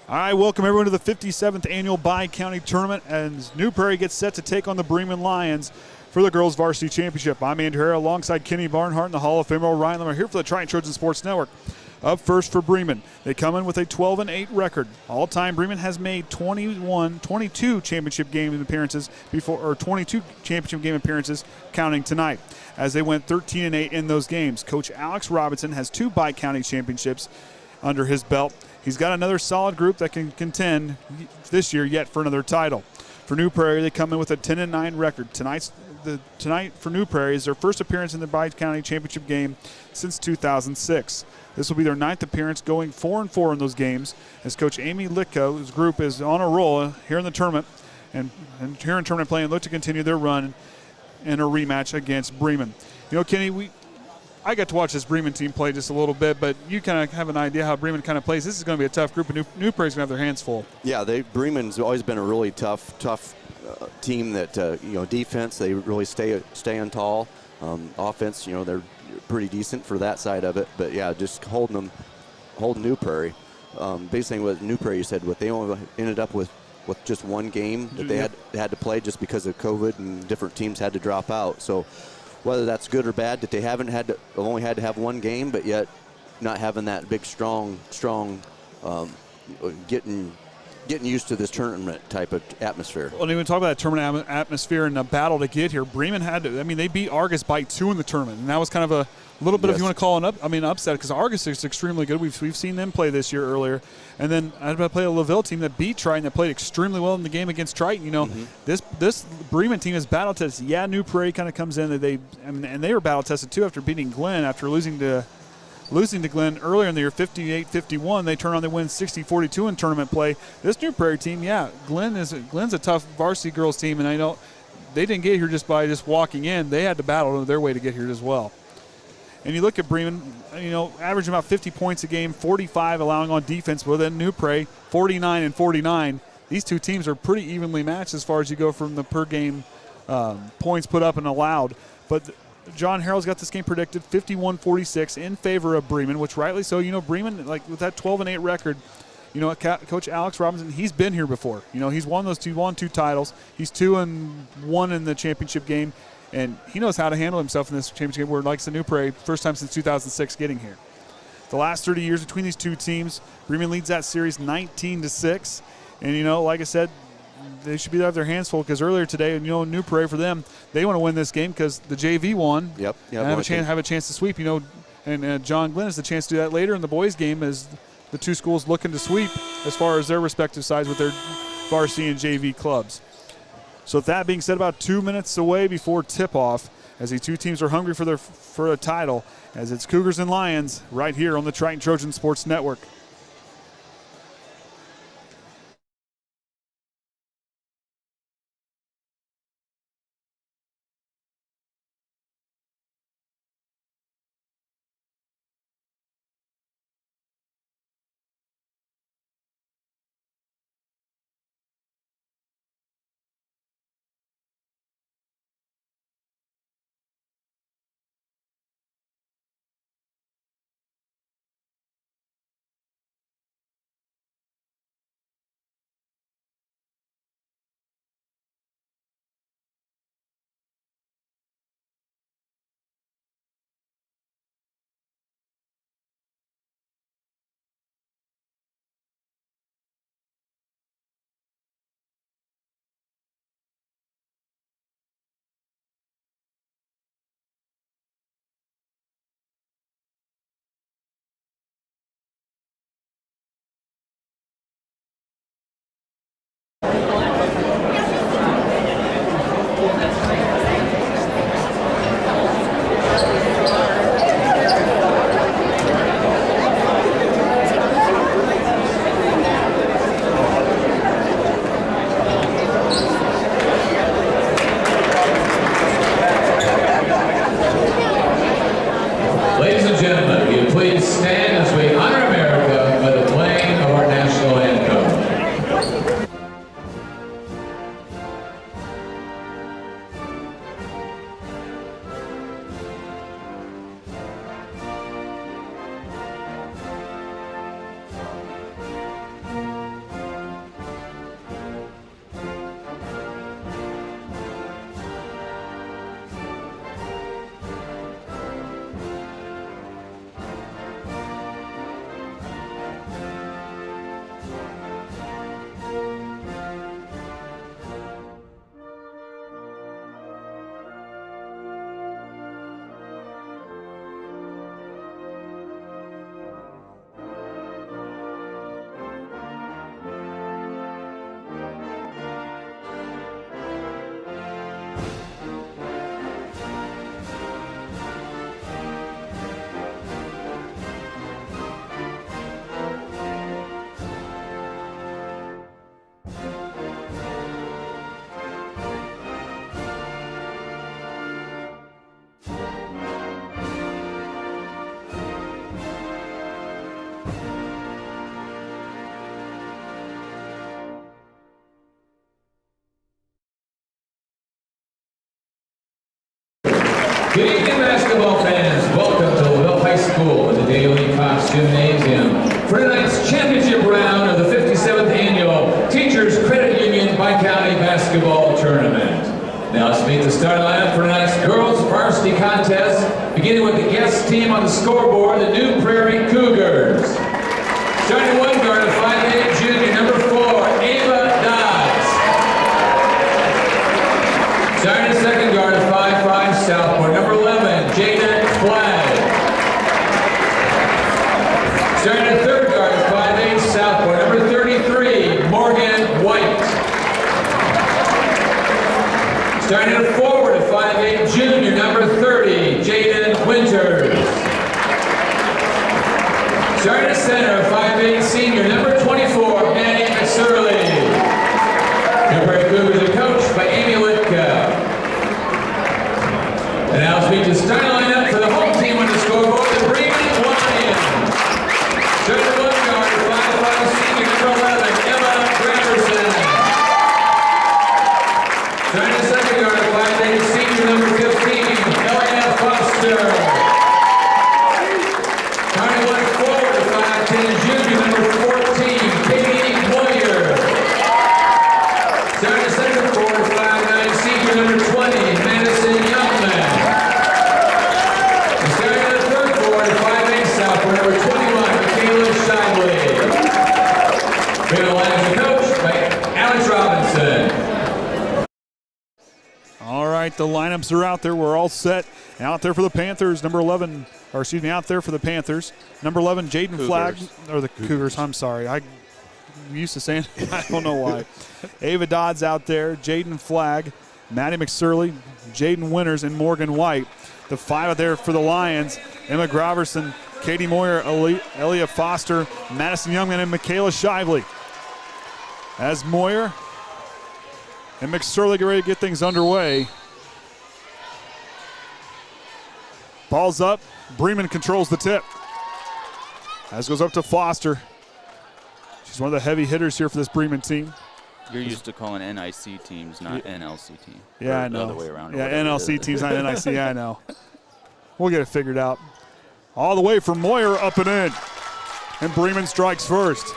All right, welcome everyone to the 57th annual Bi-County Tournament as New Prairie gets set to take on the Bremen Lions for the Girls Varsity Championship. I'm Andrew Harrell alongside Kenny Barnhart and the Hall of Famer Orion Lemler here for the Triton Trojan Sports Network. Up first for Bremen, they come in with a 12-8 record. All-time, Bremen has made 22 championship game appearances before, or 22 championship game appearances counting tonight, as they went 13-8 in those games. Coach Alex Robinson has 2 Bi-County championships under his belt. He's got another solid group that can contend this year yet for another title. For New Prairie, they come in with a 10-9 record. Tonight for New Prairie is their first appearance in the Bi-County Championship game since 2006. This will be their 9th appearance, going 4-4 in those games, as Coach Amy Litko's group is on a roll here in the tournament and here in tournament play and look to continue their run in a rematch against Bremen. You know, Kenny, I got to watch this Bremen team play just a little bit, but you kind of have an idea how Bremen kind of plays. This is going to be a tough group, and New Prairie's going to have their hands full. Yeah, Bremen's always been a really tough team that, defense, they really stay on tall. Offense, they're pretty decent for that side of it. But, yeah, just holding New Prairie. Biggest thing with New Prairie, you said, they only ended up with just one game that they had to play just because of COVID and different teams had to drop out. So whether that's good or bad that they only had to have one game, but yet not having that big, strong, getting used to this tournament type of atmosphere. Well, when we talk about that tournament atmosphere and the battle to get here, Bremen they beat Argus by 2 in the tournament, and that was kind of a little bit, if you want to call an upset, because Argus is extremely good. We've seen them play this year earlier, and then I play a LaVille team that beat Triton that played extremely well in the game against Triton. This Bremen team is battle tested. Yeah, New Prairie kind of comes in, and they were battle tested too after beating Glenn after losing to Glenn earlier in the year, 58-51. They turn on, they win 60-42 in tournament play. This New Prairie team, yeah, Glenn's a tough varsity girls team, and I know they didn't get here just by walking in. They had to battle their way to get here as well. And you look at Bremen, averaging about 50 points a game, 45 allowing on defense, but then New Prairie, 49 and 49. These two teams are pretty evenly matched as far as you go from the per game points put up and allowed. But John Harrell's got this game predicted 51-46 in favor of Bremen, which rightly so. Bremen, with that 12-8 record, Coach Alex Robinson, he's been here before. He's won 2 titles. He's 2-1 in the championship game. And he knows how to handle himself in this championship game where, like the New Prairie, first time since 2006 getting here. The last 30 years between these two teams, Bremen leads that series 19-6. And, like I said, they should have their hands full because earlier today, New Prairie for them, they want to win this game because the JV won. Yep. And have a chance to sweep. And John Glenn has the chance to do that later in the boys' game as the two schools looking to sweep as far as their respective sides with their varsity and JV clubs. So with that being said, about 2 minutes away before tip-off, as the two teams are hungry for a title, as it's Cougars and Lions right here on the Triton Trojan Sports Network. Good evening, basketball fans. Welcome to Louisville High School in the Daily Cox Gymnasium for tonight's championship round of the 57th Annual Teachers Credit Union Bi-County Basketball Tournament. Now let's meet the starting lineup for tonight's girls varsity contest, beginning with the guest team on the scoreboard, the New Prairie Cougars. Starting one guard at 5'8", junior, number 4, Ava Dodds. Starting a second guard at 5'5", sophomore, number 11, Jada Flagg. Starting a third guard at 5'8", sophomore, number 33, Morgan White. Starting a forward at 5'8", junior, number 30, Jaden Winters. Starting at center at 5'8", senior, number 24, Maddie McSurley. New Prairie Cougars are coached by Amy Litka. And now let's meet the starting lineup for the home team on the scoreboard, the Bremen Lions. Starting at one guard at 5'5", senior, number 11, Emma Granderson. Starting at second guard at 5'8", senior, number 15, Elliot Foster. Starting one forward at 5'10", junior, number 14, Katie Moyer. Starting at second forward at 5'9", senior, number 20, Madison Youngman. And starting at third forward at 5'8", sophomore, number 21, Michaela Shively. Bremen Lions are coached by Alex Robinson. All right, the lineups are out there. We're all set. Out there for the Panthers, number 11, or excuse me, out there for the Panthers. Number 11, Jaden Flagg, or the Cougars, I'm sorry. I'm used to saying, I don't know why. Ava Dodds out there, Jaden Flagg, Maddie McSurley, Jaden Winters, and Morgan White. The five out there for the Lions, Emma Graverson, Katie Moyer, Elia Foster, Madison Youngman, and Michaela Shively. As Moyer and McSurley get ready to get things underway. Ball's up. Bremen controls the tip. As goes up to Foster. She's one of the heavy hitters here for this Bremen team. You're used to calling NIC teams, not NLC team. Yeah, I know. The other way around. Yeah, NLC teams, not NIC. Yeah, I know. We'll get it figured out. All the way from Moyer up and in. And Bremen strikes first.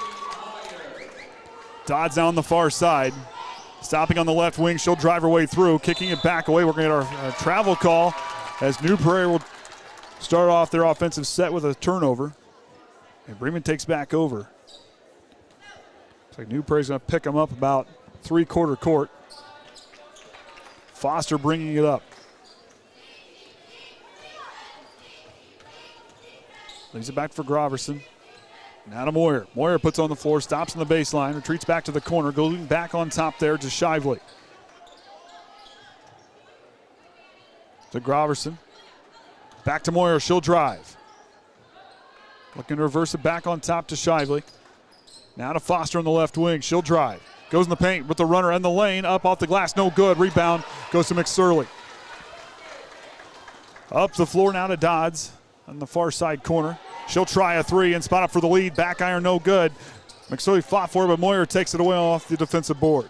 Dodds on the far side. Stopping on the left wing. She'll drive her way through. Kicking it back away. We're going to get our travel call as New Prairie will start off their offensive set with a turnover. And Bremen takes back over. Looks like New Prairie's going to pick them up about three-quarter court. Foster bringing it up. Leaves it back for Graverson. Now to Moyer. Moyer puts on the floor, stops on the baseline, retreats back to the corner, goes back on top there to Shively. To Graverson. Back to Moyer, she'll drive. Looking to reverse it back on top to Shively. Now to Foster on the left wing, she'll drive. Goes in the paint with the runner in the lane, up off the glass, no good. Rebound goes to McSurley. Up the floor now to Dodds on the far side corner. She'll try a three and spot up for the lead. Back iron, no good. McSurley fought for it, but Moyer takes it away off the defensive board.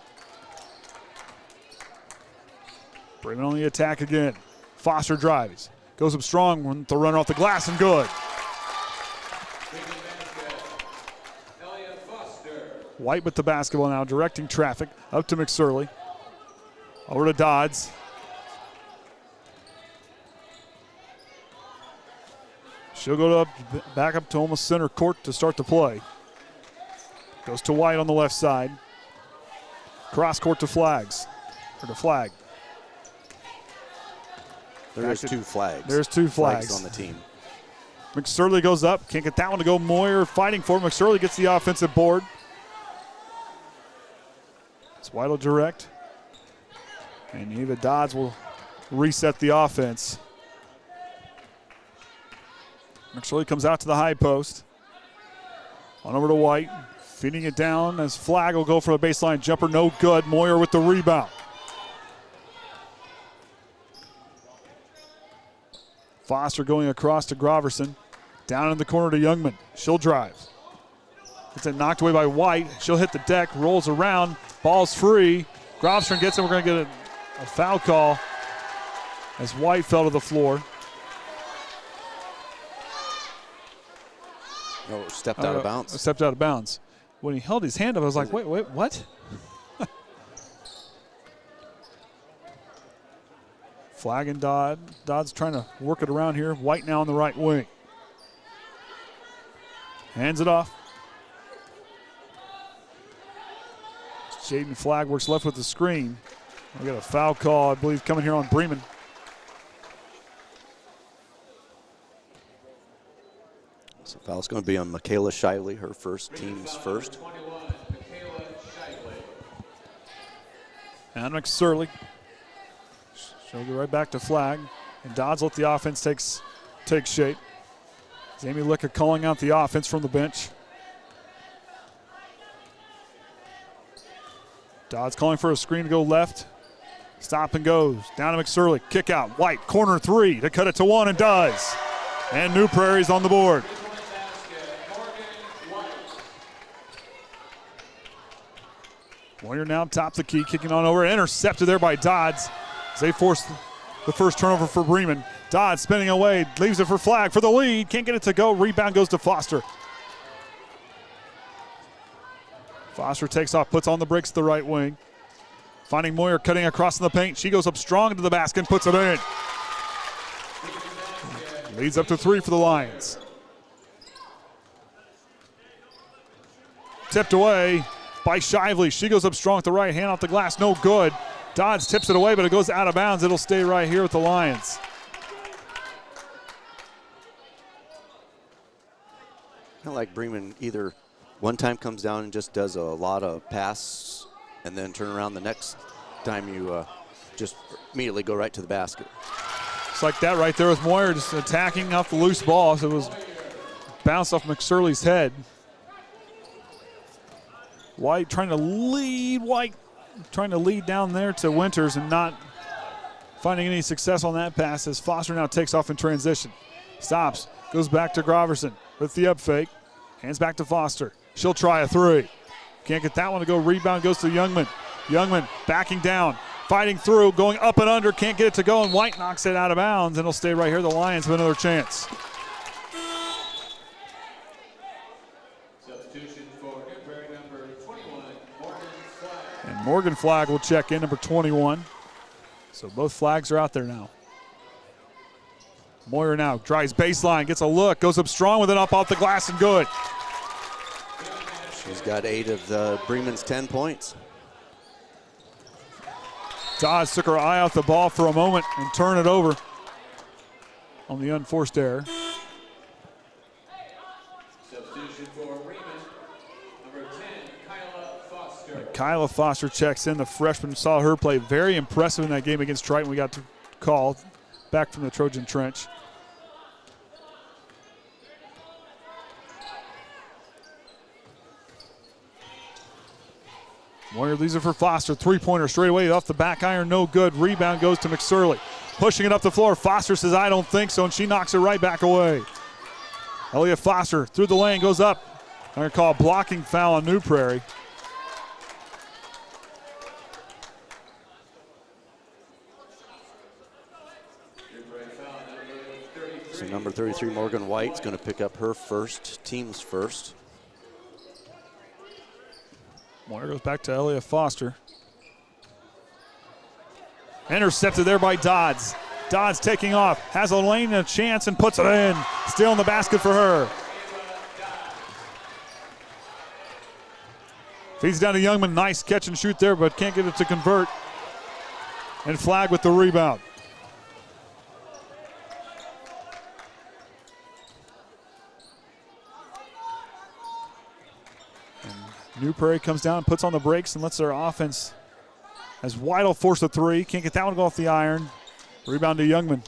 Bremen on the attack again. Foster drives. Goes up strong with the runner off the glass and good. White with the basketball now, directing traffic up to McSurley. Over to Dodds. She'll go back up to almost center court to start the play. Goes to White on the left side. Cross court to Flags, or to Flagg. There's two flags. There's two flags on the team. McSurley goes up. Can't get that one to go. Moyer fighting for it. McSurley gets the offensive board. It's White will direct. And Eva Dodds will reset the offense. McSurley comes out to the high post. On over to White. Feeding it down as Flagg will go for the baseline jumper. No good. Moyer with the rebound. Foster going across to Graverson. Down in the corner to Youngman. She'll drive. Gets it knocked away by White. She'll hit the deck, rolls around. Ball's free. Graverson gets it. We're going to get a foul call as White fell to the floor. No, stepped out of bounds. Stepped out of bounds. When he held his hand up, I was like, wait, what? Flag and Dodd. Dodd's trying to work it around here. White now on the right wing. Hands it off. Jaden Flagg works left with the screen. We got a foul call, I believe, coming here on Bremen. So foul's going to be on Michaela Shively, her first, team's first. And McSorley. She'll go right back to Flagg. And Dodds let the offense take shape. Amy Licka calling out the offense from the bench. Dodds calling for a screen to go left. Stop and goes. Down to McSorley. Kick out. White, corner three to cut it to one, and does. And New Prairie's on the board. Moyer now top the key, kicking on over. Intercepted there by Dodds as they force the first turnover for Bremen. Dodds spinning away, leaves it for Flagg for the lead. Can't get it to go. Rebound goes to Foster. Foster takes off, puts on the brakes to the right wing. Finding Moyer cutting across in the paint. She goes up strong to the basket and puts it in. Leads up to three for the Lions. Tipped away by Shively. She goes up strong with the right hand off the glass. No good. Dodds tips it away, but it goes out of bounds. It'll stay right here with the Lions. Kind of like Bremen either one time comes down and just does a lot of pass and then turn around the next time you just immediately go right to the basket. It's like that right there with Moyer just attacking off the loose ball. So it was bounced off McSorley's head. White trying to lead. White trying to lead down there to Winters and not finding any success on that pass as Foster now takes off in transition. Stops, goes back to Groverson with the up fake. Hands back to Foster. She'll try a three. Can't get that one to go. Rebound goes to Youngman. Youngman backing down, fighting through, going up and under. Can't get it to go, and White knocks it out of bounds, and it'll stay right here. The Lions have another chance. Substitution for New Prairie, number 21, Morgan Flagg. And Morgan Flagg will check in, number 21. So both flags are out there now. Moyer now drives baseline, gets a look, goes up strong with it up off the glass and good. She's got 8 of Bremen's 10 points. Dodds took her eye off the ball for a moment and turned it over on the unforced error. Substitution for Bremen, number 10, Kyla Foster. Kyla Foster checks in. The freshman, saw her play very impressive in that game against Triton. We got to call back from the Trojan Trench. Moyer leaves it for Foster. Three-pointer straight away off the back iron. No good. Rebound goes to McSorley. Pushing it up the floor. Foster says, I don't think so, and she knocks it right back away. Elliott Foster through the lane, goes up. I'm going to call a blocking foul on New Prairie. So number 33, Morgan White's going to pick up her first, team's first. Moyer goes back to Elliott Foster. Intercepted there by Dodds. Dodds taking off, has a lane and a chance and puts it in. Still in the basket for her. Feeds down to Youngman. Nice catch and shoot there, but can't get it to convert. And Flagg with the rebound. New Prairie comes down, puts on the brakes, and lets their offense, as White will force a three. Can't get that one to go off the iron. Rebound to Youngman.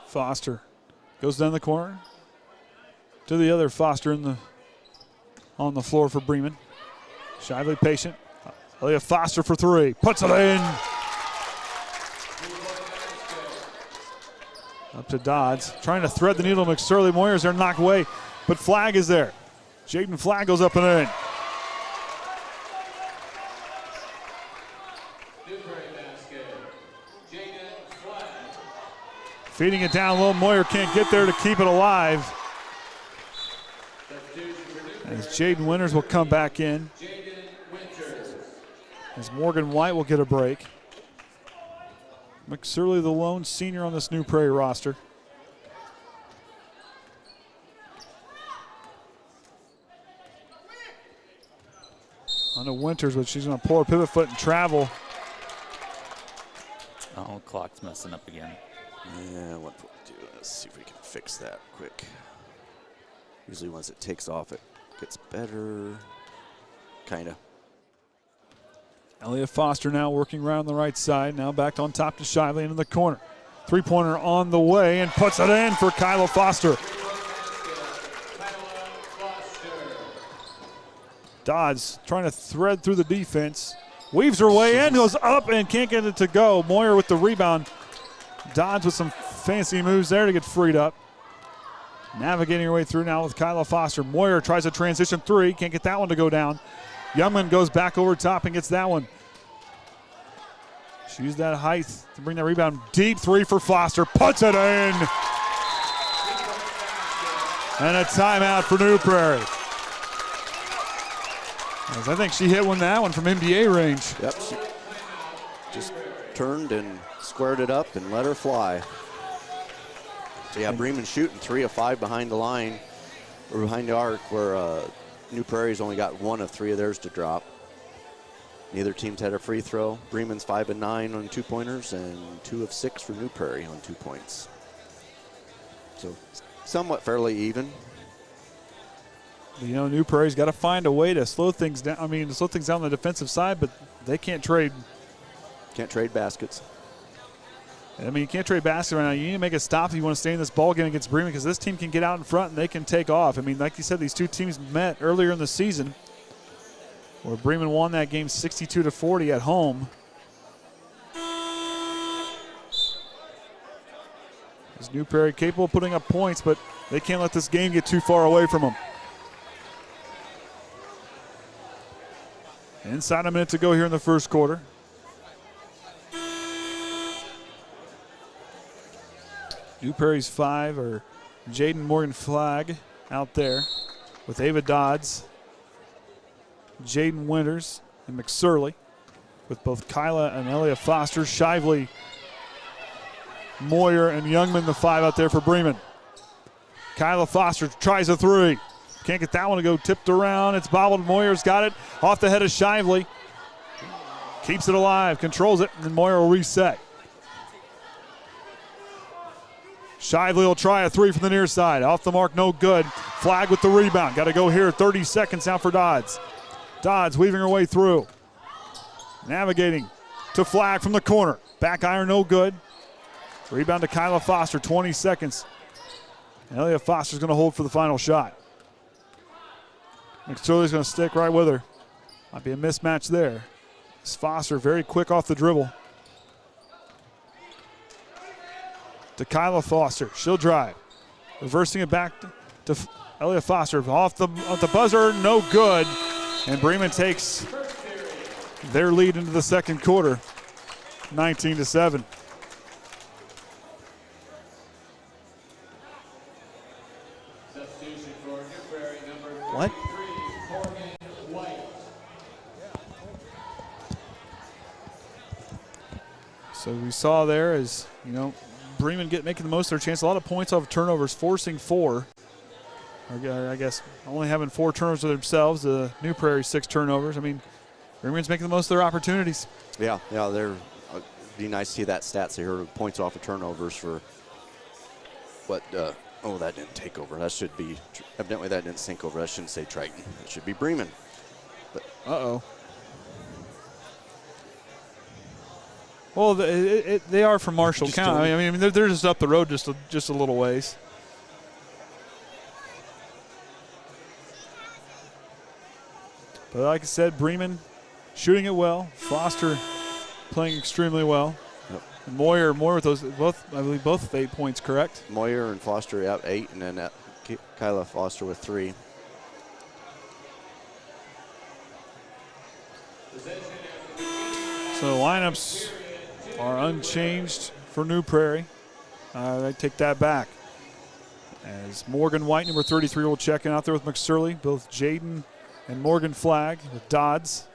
Foster goes down the corner to the other Foster on the floor for Bremen. Shively patient. Elliott Foster for three. Puts it in. Up to Dodds, trying to thread the needle. McSorley. Moyer's there, knocked away, but Flagg is there. Jaden Flagg goes up and in. Feeding it down low. Moyer can't get there to keep it alive. As Jaden Winters will come back in. As Morgan White will get a break. McSorley, the lone senior on this New Prairie roster. On to Winters, but she's going to pull her pivot foot and travel. Oh, clock's messing up again. Yeah, let's see if we can fix that quick. Usually once it takes off, it gets better. Kind of. Elliott Foster now working around the right side. Now back on top to Shively into the corner. Three-pointer on the way and puts it in for Kyla Foster. Dodds trying to thread through the defense. Weaves her way in, goes up and can't get it to go. Moyer with the rebound. Dodds with some fancy moves there to get freed up. Navigating her way through now with Kyla Foster. Moyer tries a transition three, can't get that one to go down. Youngman goes back over top and gets that one. She used that height to bring that rebound. Deep three for Foster, puts it in. And a timeout for New Prairie. As I think she hit that one from NBA range. Yep, she just turned and squared it up and let her fly. So yeah, Bremen shooting 3 of 5 behind the line, or behind the arc, where New Prairie's only got 1 of 3 of theirs to drop. Neither team's had a free throw. Bremen's 5 of 9 on 2-pointers and 2 of 6 for New Prairie on 2 points. So somewhat fairly even. You know, New Prairie's got to find a way to slow things down. I mean, to slow things down on the defensive side, but they can't trade. Can't trade baskets. I mean, you can't trade baskets right now. You need to make a stop if you want to stay in this ball game against Bremen, because this team can get out in front and they can take off. I mean, like you said, these two teams met earlier in the season, where Bremen won that game 62-40 at home. Is New Prairie capable of putting up points, but they can't let this game get too far away from them. Inside a minute to go here in the first quarter. New Prairie's 5 are Jaden Morgan Flagg out there with Ava Dodds, Jaden Winters, and McSorley, with both Kyla and Elliott Foster. Shively, Moyer, and Youngman, the 5 out there for Bremen. Kyla Foster tries a 3. Can't get that one to go, tipped around. It's bobbled. Moyer's got it off the head of Shively. Keeps it alive, controls it, and Moyer will reset. Shively will try a 3 from the near side. Off the mark, no good. Flagg with the rebound. Got to go here. 30 seconds out for Dodds. Dodds weaving her way through. Navigating to Flagg from the corner. Back iron, no good. Rebound to Kyla Foster, 20 seconds. Elliott Foster's going to hold for the final shot. McSorley's going to stick right with her. Might be a mismatch there. It's Foster very quick off the dribble. To Kyla Foster. She'll drive. Reversing it back to Elliott Foster. Off the buzzer, no good. And Bremen takes their lead into the second quarter, 19-7. What? So we saw there is, you know, Bremen making the most of their chance. A lot of points off of turnovers, forcing 4. Or I guess only having 4 turnovers themselves. The New Prairie 6 turnovers. I mean, Bremen's making the most of their opportunities. Yeah, they're be nice to see that stats here. Points off of turnovers for what? Oh, that didn't take over. That should be evidently that didn't sink over. That shouldn't say Triton. It should be Bremen. But Well, they are from Marshall County. I mean, they're just up the road just a little ways. But like I said, Bremen shooting it well. Foster playing extremely well. Yep. And Moyer with those both, I believe, both 8 points, correct? Moyer and Foster out 8, and then Kyla Foster with 3. So the lineups are unchanged for New Prairie. I take that back. As Morgan White, number 33, will check in out there with McSorley. Both Jaden and Morgan Flagg with Dodds.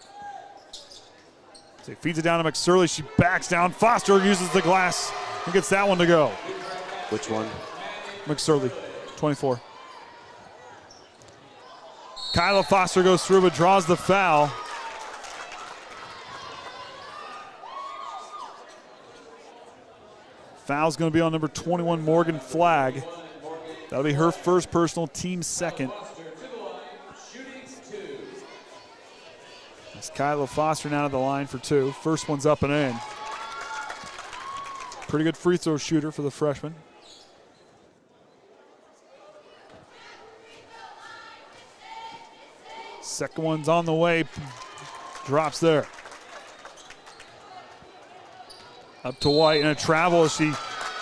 So he feeds it down to McSorley. She backs down. Foster uses the glass and gets that one to go. Which one? McSorley, 24. Kyla Foster goes through but draws the foul. Foul's going to be on number 21, Morgan Flagg. That'll be her first personal, team second. That's Kyla Foster now to the line for 2. First one's up and in. Pretty good free throw shooter for the freshman. Second one's on the way. Drops there. Up to White and a travel as she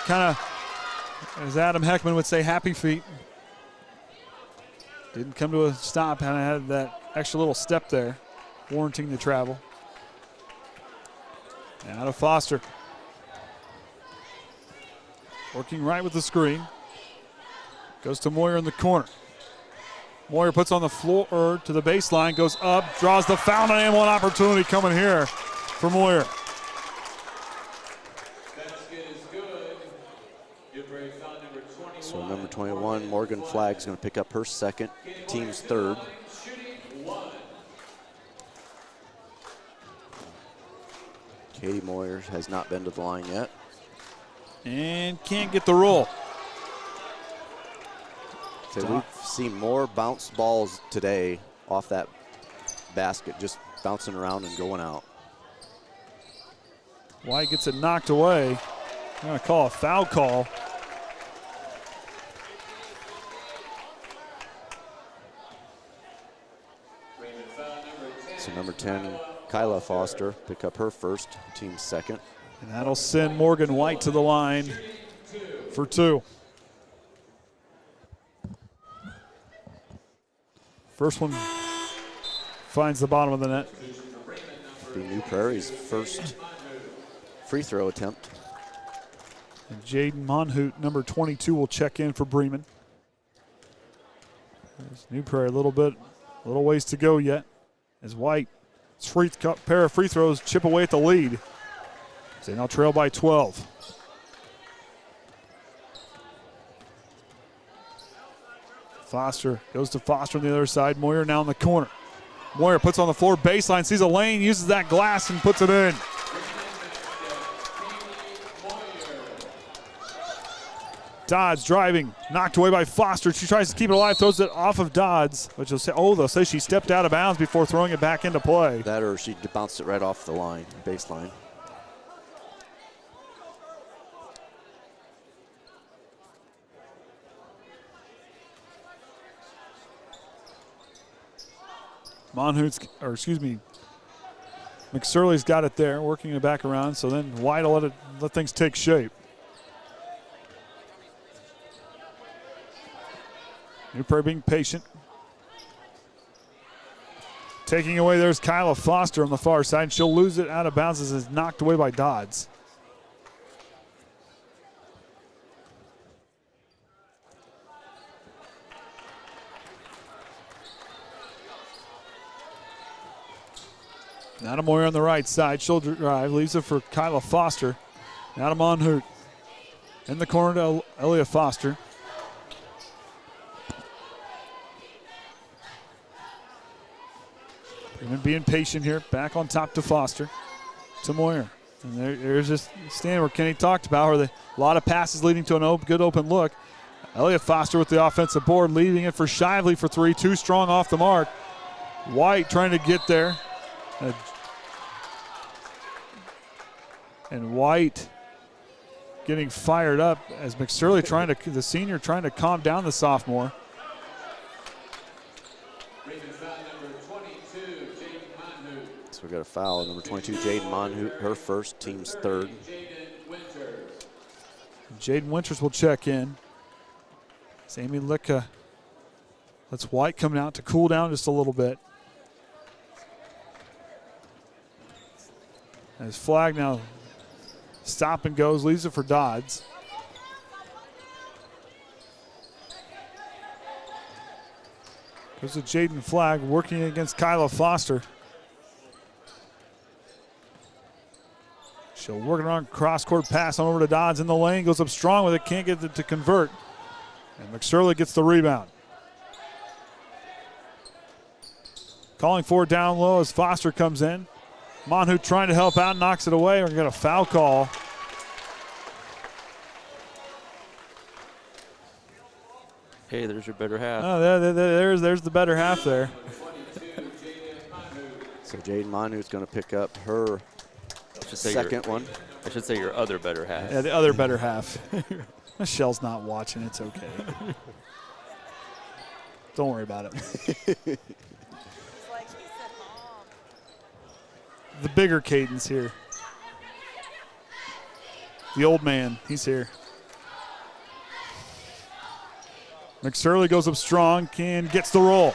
kind of, as Adam Heckman would say, happy feet. Didn't come to a stop, and had that extra little step there, warranting the travel. Now to Foster. Working right with the screen. Goes to Moyer in the corner. Moyer puts on the floor or to the baseline, goes up, draws the foul, and one opportunity coming here for Moyer. So number 21, Morgan Flagg, is going to pick up her second, team's third. Katie Moyer has not been to the line yet. And can't get the roll. So we've seen more bounce balls today off that basket, just bouncing around and going out. White gets it knocked away. I'm going to call a foul call. So number 10, Kyla Foster, pick up her first, team second. And that'll send Morgan White to the line for 2. First one finds the bottom of the net. Be New Prairie's first free throw attempt. And Jaden Monhoot, number 22, will check in for Bremen. There's New Prairie, a little ways to go yet. As White, pair of free throws chip away at the lead. They now trail by 12. Foster goes to Foster on the other side. Moyer now in the corner. Moyer puts on the floor, baseline, sees a lane, uses that glass and puts it in. Dodds driving, knocked away by Foster. She tries to keep it alive, throws it off of Dodds, which will say, they'll say she stepped out of bounds before throwing it back into play. That or she bounced it right off the line, baseline. McSorley's got it there, working it back around, so then White will let things take shape. New Prairie being patient. Taking away, there's Kyla Foster on the far side. She'll lose it out of bounds as it's knocked away by Dodds. Now to Moyer on the right side. She'll drive, leaves it for Kyla Foster. Now to Monhoot. In the corner to Elia Foster. Bremen being patient here. Back on top to Foster. To Moyer. And there's this stand where Kenny talked about where a lot of passes leading to a good open look. Elia Foster with the offensive board, leaving it for Shively for 3. Too strong off the mark. White trying to get there. And White getting fired up as McSorley the senior trying to calm down the sophomore. So we got a foul. Number 22, Jaden Monhoot, her first, team's third. Jaden Winters will check in. Amy Licka lets White come out to cool down just a little bit. As Flagg now stop and goes, leaves it for Dodds. There's a Jaden Flagg working against Kyla Foster. She'll work it on cross-court pass on over to Dodds in the lane. Goes up strong with it, can't get it to convert. And McSorley gets the rebound. Calling for it down low as Foster comes in. Monhout trying to help out, knocks it away. We're going to get a foul call. Hey, there's your better half. Oh, there's the better half there. So Jaden Monhout's going to pick up her second one. I should say your other better half. Yeah, the other better half. Michelle's not watching. It's okay. Don't worry about it. The bigger Caden's here. The old man, he's here. McSorley goes up strong, gets the roll.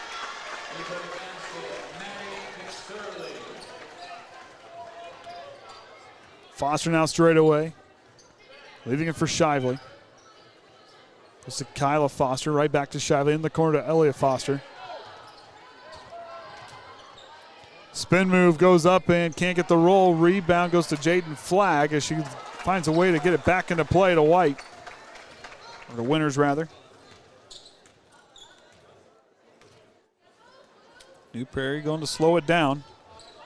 Foster now straight away, leaving it for Shively. Goes to Kyla Foster, right back to Shively in the corner to Elliott Foster. Spin move goes up and can't get the roll. Rebound goes to Jaden Flagg as she finds a way to get it back into play to White. Or to Winters, rather. New Prairie going to slow it down.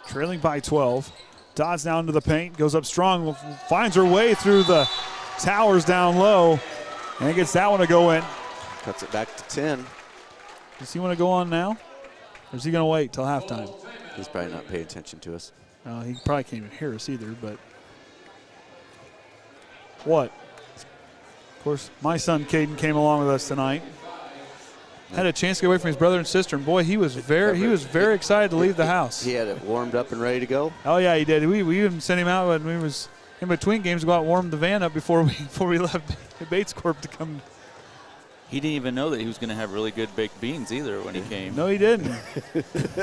Trailing by 12. Dodds down to the paint. Goes up strong. Finds her way through the towers down low. And gets that one to go in. Cuts it back to 10. Does he want to go on now? Or is he going to wait till halftime? He's probably not paying attention to us. He probably can't even hear us either, but what? Of course, my son Caden came along with us tonight. Had a chance to get away from his brother and sister, and boy, he was very excited to leave the house. He had it warmed up and ready to go. Oh yeah, he did. We even sent him out when we was in between games to go out and warm the van up before we left Bates Corp to come. He didn't even know that he was going to have really good baked beans either when he came. No, he didn't.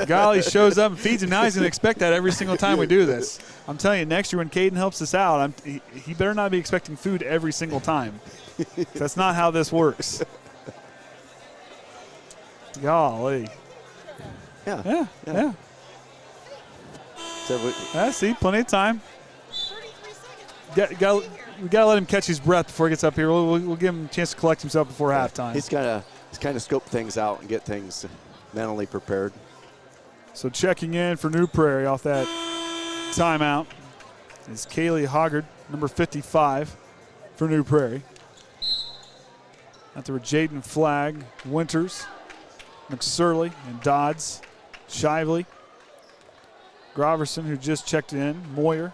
Golly shows up and feeds him. Now he's going to expect that every single time we do this. I'm telling you, next year when Caden helps us out, he better not be expecting food every single time. That's not how this works. Golly. Yeah. So see, plenty of time. We got to let him catch his breath before he gets up here. We'll give him a chance to collect himself before halftime. He's kind of scope things out and get things mentally prepared. So checking in for New Prairie off that timeout is Kaylee Hoggard, number 55 for New Prairie. Out there with Jaden Flagg, Winters, McSorley, and Dodds, Shively, Groverson, who just checked in, Moyer,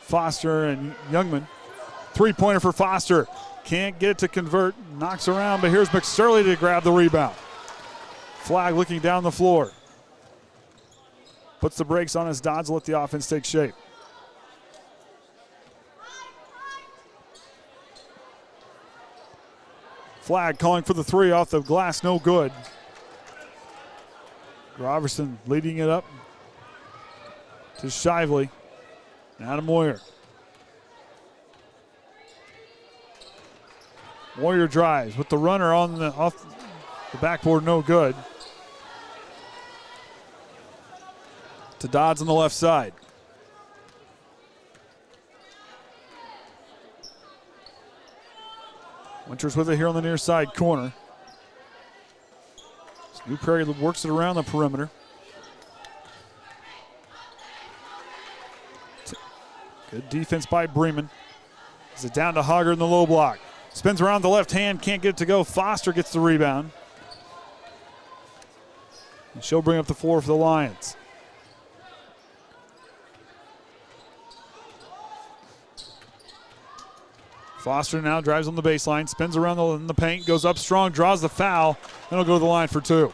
Foster, and Youngman. Three-pointer for Foster. Can't get it to convert. Knocks around, but here's McSorley to grab the rebound. Flagg looking down the floor. Puts the brakes on as Dodds let the offense take shape. Flagg calling for the three off the glass, no good. Groverson leading it up to Shively. Now to Moyer. Moyer drives with the runner off the backboard, no good. To Dodds on the left side. Winters with it here on the near side corner. New Prairie works it around the perimeter. Good defense by Bremen. Is it down to Hogger in the low block. Spins around the left hand, can't get it to go. Foster gets the rebound. And she'll bring up the floor for the Lions. Foster now drives on the baseline, spins around in the paint, goes up strong, draws the foul, and he'll go to the line for two.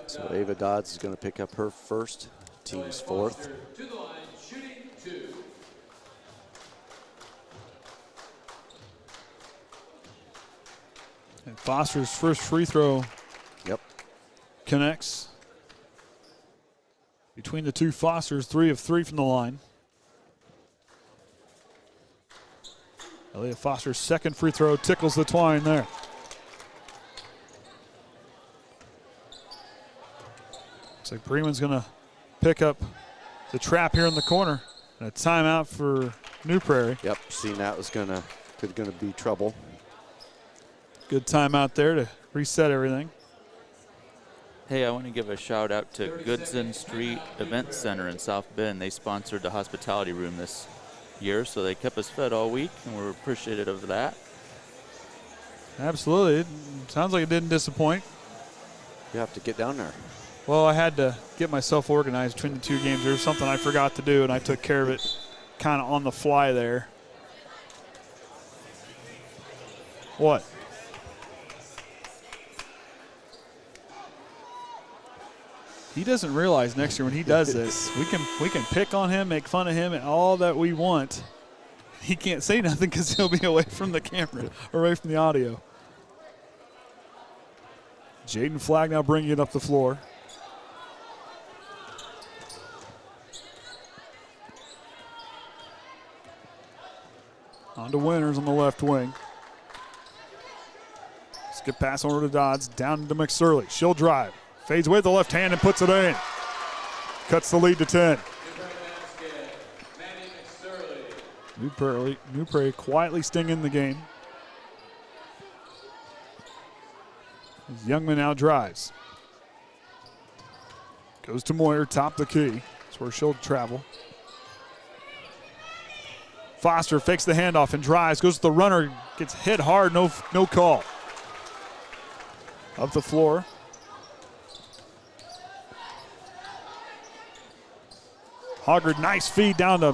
So Ava Dodds is going to pick up her first, team's fourth. To the line, shooting two. And Foster's first free throw connects. Between the two Fosters, 3 of 3 from the line. Elliott Foster's second free throw tickles the twine there. Looks like Bremen's going to pick up the trap here in the corner. And a timeout for New Prairie. Yep, seen that was gonna be trouble. Good timeout there to reset everything. Hey, I want to give a shout out to Goodson Street Event Center in South Bend. They sponsored the hospitality room this year, so they kept us fed all week, and we're appreciative of that. Absolutely. It sounds like it didn't disappoint. You have to get down there. Well, I had to get myself organized between the two games. There was something I forgot to do, and I took care of it kind of on the fly there. What? He doesn't realize next year when he does this, we can pick on him, make fun of him, and all that we want. He can't say nothing because he'll be away from the camera, away from the audio. Jaden Flagg now bringing it up the floor. On to Winters on the left wing. Skip pass over to Dodds, down to McSorley. She'll drive. Fades away with the left hand and puts it in. Cuts the lead to 10. New Prairie quietly stinging the game. As Youngman now drives. Goes to Moyer, top the key. That's where she'll travel. Foster fakes the handoff and drives, goes to the runner, gets hit hard, no call. Up the floor. Hoggard, nice feed down to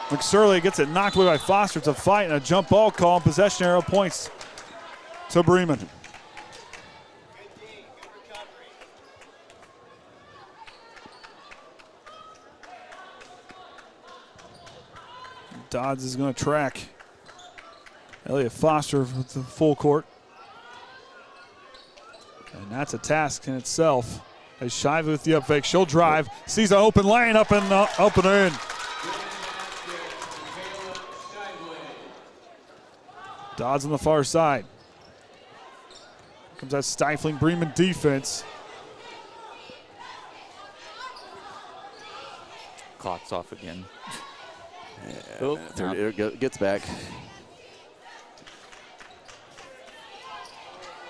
McSorley, gets it knocked away by Foster. It's a fight and a jump ball call, and possession arrow points to Bremen. Dodds is going to track Elliott Foster with the full court. And that's a task in itself. As Shively with the up fake, she'll drive, sees an open lane, up and in. Dodds on the far side. Comes that stifling Bremen defense. Clock's off again. Yeah, it gets back.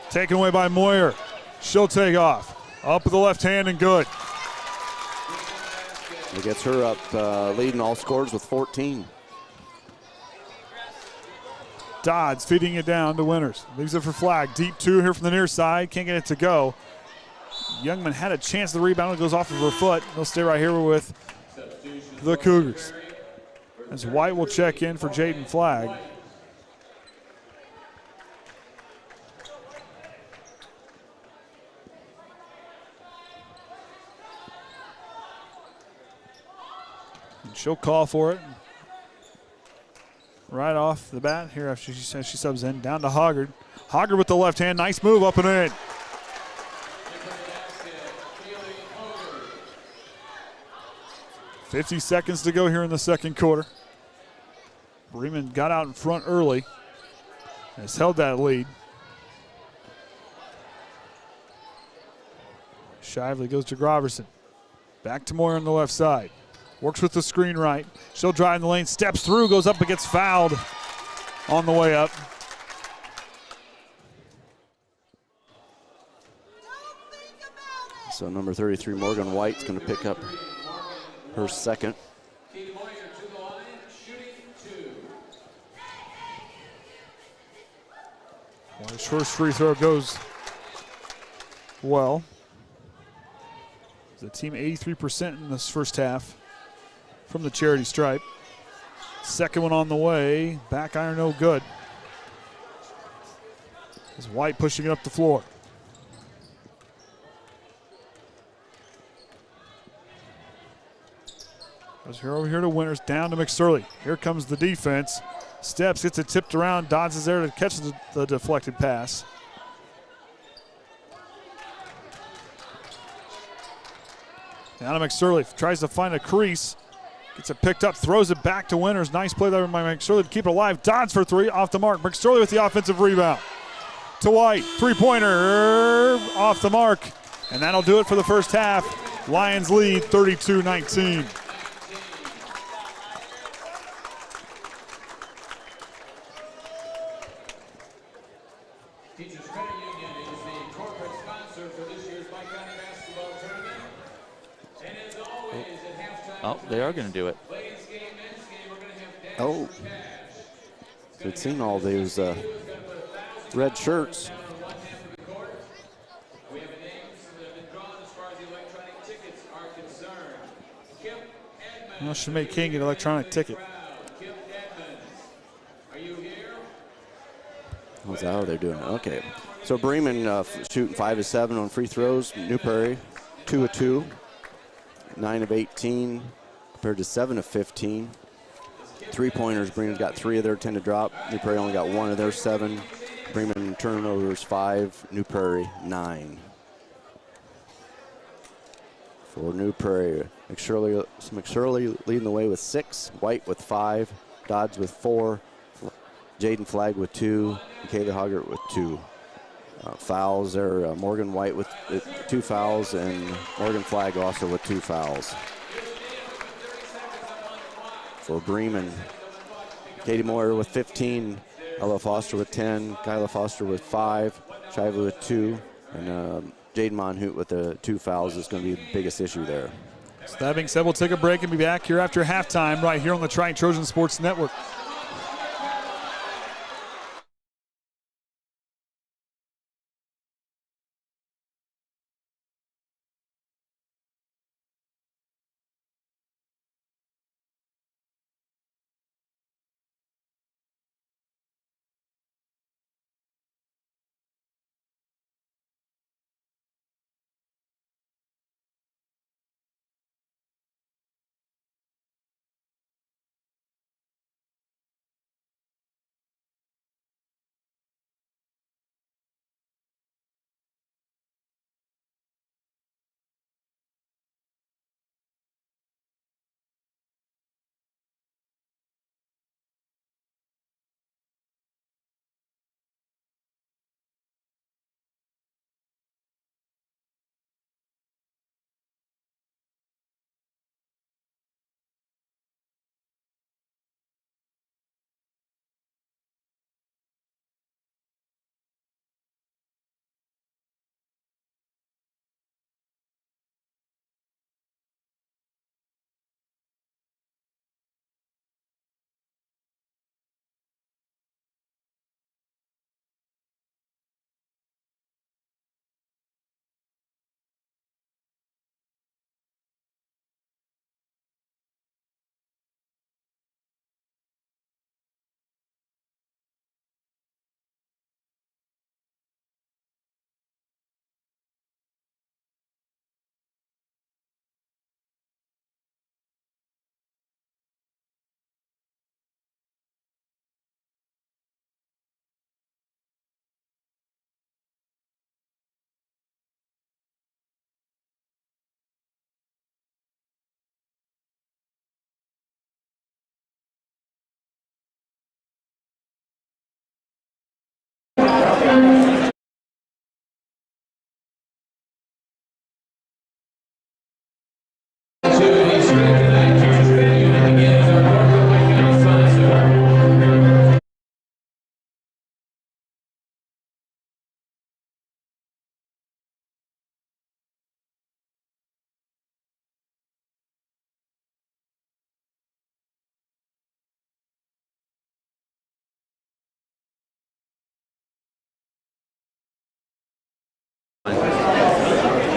Taken away by Moyer. She'll take off. Up with the left hand and good. It gets her up, leading all scores with 14. Dodds feeding it down to Winters. Leaves it for Flagg. Deep two here from the near side. Can't get it to go. Youngman had a chance. The rebound goes off of her foot. They'll stay right here with the Cougars. As White will check in for Jaden Flagg. And she'll call for it. Right off the bat here after she says she subs in. Down to Hoggard. Hoggard with the left hand. Nice move up and in. .50 seconds to go here in the second quarter. Bremen got out in front early. Has held that lead. Shively goes to Groverson. Back to Moyer on the left side. Works with the screen right. She'll drive in the lane, steps through, goes up and gets fouled on the way up. So number 33, Morgan White's going to pick up her second. His first free throw goes well. The team 83% in this first half from the charity stripe. Second one on the way. Back iron no good. Is White pushing it up the floor. Goes here over here to Winters, down to McSorley. Here comes the defense. Steps, gets it tipped around. Dodds is there to catch the deflected pass. Down to McSorley, tries to find a crease. Gets it picked up, throws it back to Winters. Nice play there by McSorley to keep it alive. Dodds for three, off the mark. McSorley with the offensive rebound. To White, three-pointer, off the mark. And that'll do it for the first half. Lions lead 32-19. Teachers Credit Union is the corporate sponsor for this year's Pike County basketball tournament. And as always, at halftime, Oh, they are going to do it. ladies game, men's game, we're going to have dash Oh. for cash. We've seen all those red shirts. We have names that have been drawn as far as the electronic tickets are concerned. Kip Edmonds. Well, should make King get an electronic ticket. Kip Edmonds, are you here? How's that how they're doing it? Okay. So Bremen shooting 5 of 7 on free throws. New Prairie 2 of 2. 9 of 18 compared to 7 of 15. 3-pointers, Bremen's got 3 of their 10 to drop. New Prairie only got 1 of their 7. Bremen turnovers 5, New Prairie 9. For New Prairie, McSorley leading the way with 6, White with 5, Dodds with 4, Jaden Flagg with 2, and Kaylee Hoggart with 2. Fouls there, Morgan White with 2 fouls, and Morgan Flagg also with 2 fouls. For Bremen, Katie Moyer with 15, Ella Foster with 10, Kyla Foster with 5, Shively with 2, and Jaden Monhoot with the 2 fouls is going to be the biggest issue there. So that being said, we'll take a break and be back here after halftime right here on the Triton Trojan Sports Network.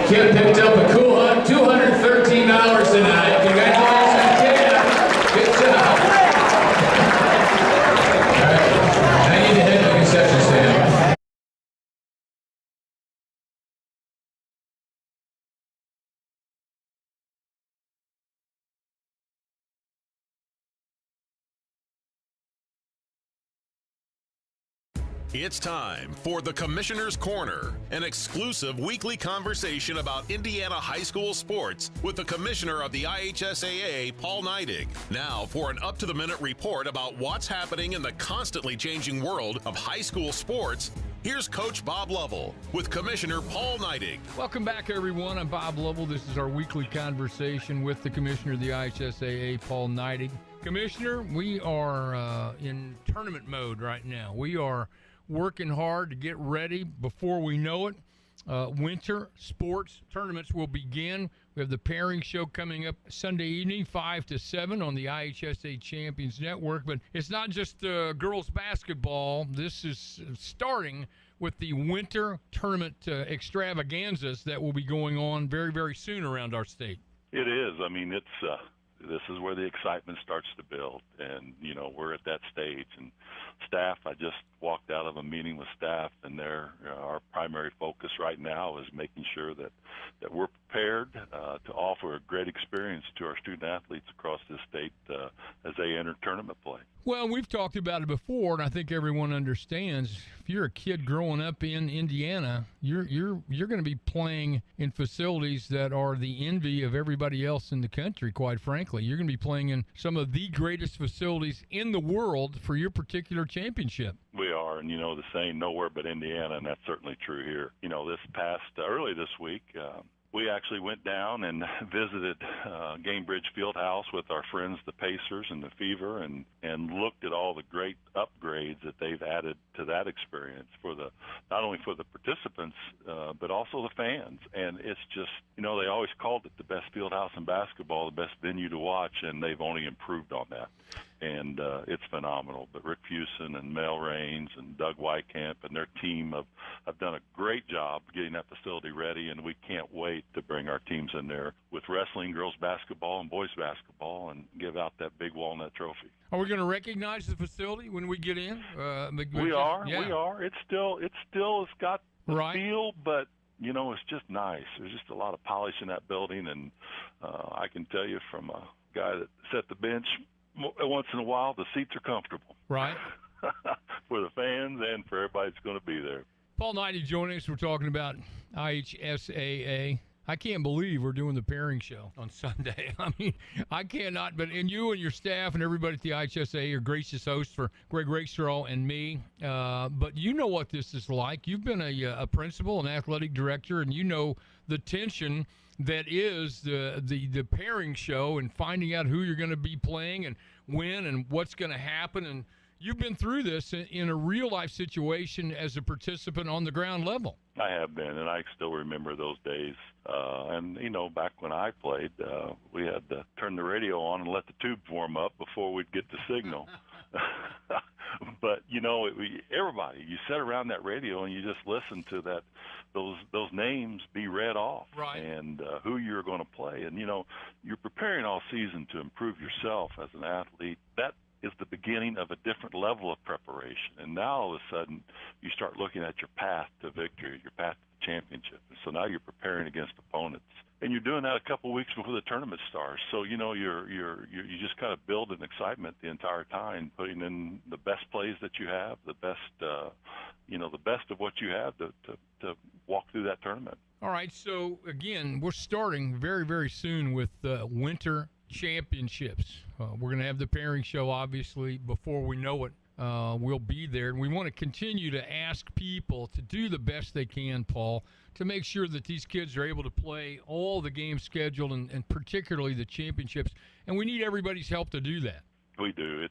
Kim picked up a cool $213 tonight. Congratulations, Kim. Good job. All right. I need to head to the concession stand. It's time for the Commissioner's Corner, an exclusive weekly conversation about Indiana high school sports with the Commissioner of the IHSAA, Paul Neidig. Now for an up-to-the-minute report about what's happening in the constantly changing world of high school sports, here's Coach Bob Lovell with Commissioner Paul Neidig. Welcome back, everyone. I'm Bob Lovell. This is our weekly conversation with the Commissioner of the IHSAA, Paul Neidig. Commissioner, we are in tournament mode right now. We are working hard to get ready before we know it. Winter sports tournaments will begin. We have the pairing show coming up Sunday evening, 5 to 7 on the IHSAA Champions Network. But it's not just girls basketball. This is starting with the winter tournament extravaganzas that will be going on very, very soon around our state. It is. I mean, this is where the excitement starts to build, and we're at that stage. And staff, I just walked out of a meeting with staff, and our primary focus right now is making sure that we're prepared to offer a great experience to our student athletes across this state as they enter tournament play. Well, we've talked about it before, and I think everyone understands. If you're a kid growing up in Indiana, you're going to be playing in facilities that are the envy of everybody else in the country, quite frankly. You're going to be playing in some of the greatest facilities in the world for your particular championship. We are, and the saying, nowhere but Indiana, and that's certainly true here. Early this week, we actually went down and visited Gamebridge Fieldhouse with our friends, the Pacers and the Fever, and looked at all the great upgrades that they've added to that experience not only for the participants, but also the fans. And it's just, they always called it the best fieldhouse in basketball, the best venue to watch, and they've only improved on that. And it's phenomenal. But Rick Fuson and Mel Raines and Doug Wykamp and their team have done a great job getting that facility ready, and we can't wait to bring our teams in there with wrestling, girls basketball, and boys basketball and give out that big walnut trophy. Are we going to recognize the facility when we get in? We are. It's got the feel, but it's just nice. There's just a lot of polish in that building, and I can tell you from a guy that set the bench once in a while, the seats are comfortable. Right. For the fans and for everybody that's going to be there. Paul Neidig joining us. We're talking about IHSAA. I can't believe we're doing the pairing show on Sunday. I mean, I cannot. And you and your staff and everybody at the IHSAA are gracious hosts for Greg Rakestraw and me. But you know what this is like. You've been a principal, an athletic director, and you know the tension that is the pairing show and finding out who you're going to be playing and when and what's going to happen. And you've been through this in a real-life situation as a participant on the ground level. I have been, and I still remember those days. Back when I played, we had to turn the radio on and let the tubes warm up before we'd get the signal. But, everybody, you sat around that radio and you just listened to those names be read off. Right. And who you're going to play. And, you're preparing all season to improve yourself as an athlete. That is the beginning of a different level of preparation. And now all of a sudden you start looking at your path to victory, your path to the championship. And so now you're preparing against opponents. And you're doing that a couple of weeks before the tournament starts. So, you just kind of build an excitement the entire time, putting in the best plays that you have, the best of what you have to walk through that tournament. All right. So again, we're starting very, very soon with winter championships. We're going to have the pairing show, obviously, before we know it. We'll be there. And we want to continue to ask people to do the best they can, Paul, to make sure that these kids are able to play all the games scheduled and particularly the championships. And we need everybody's help to do that. We do.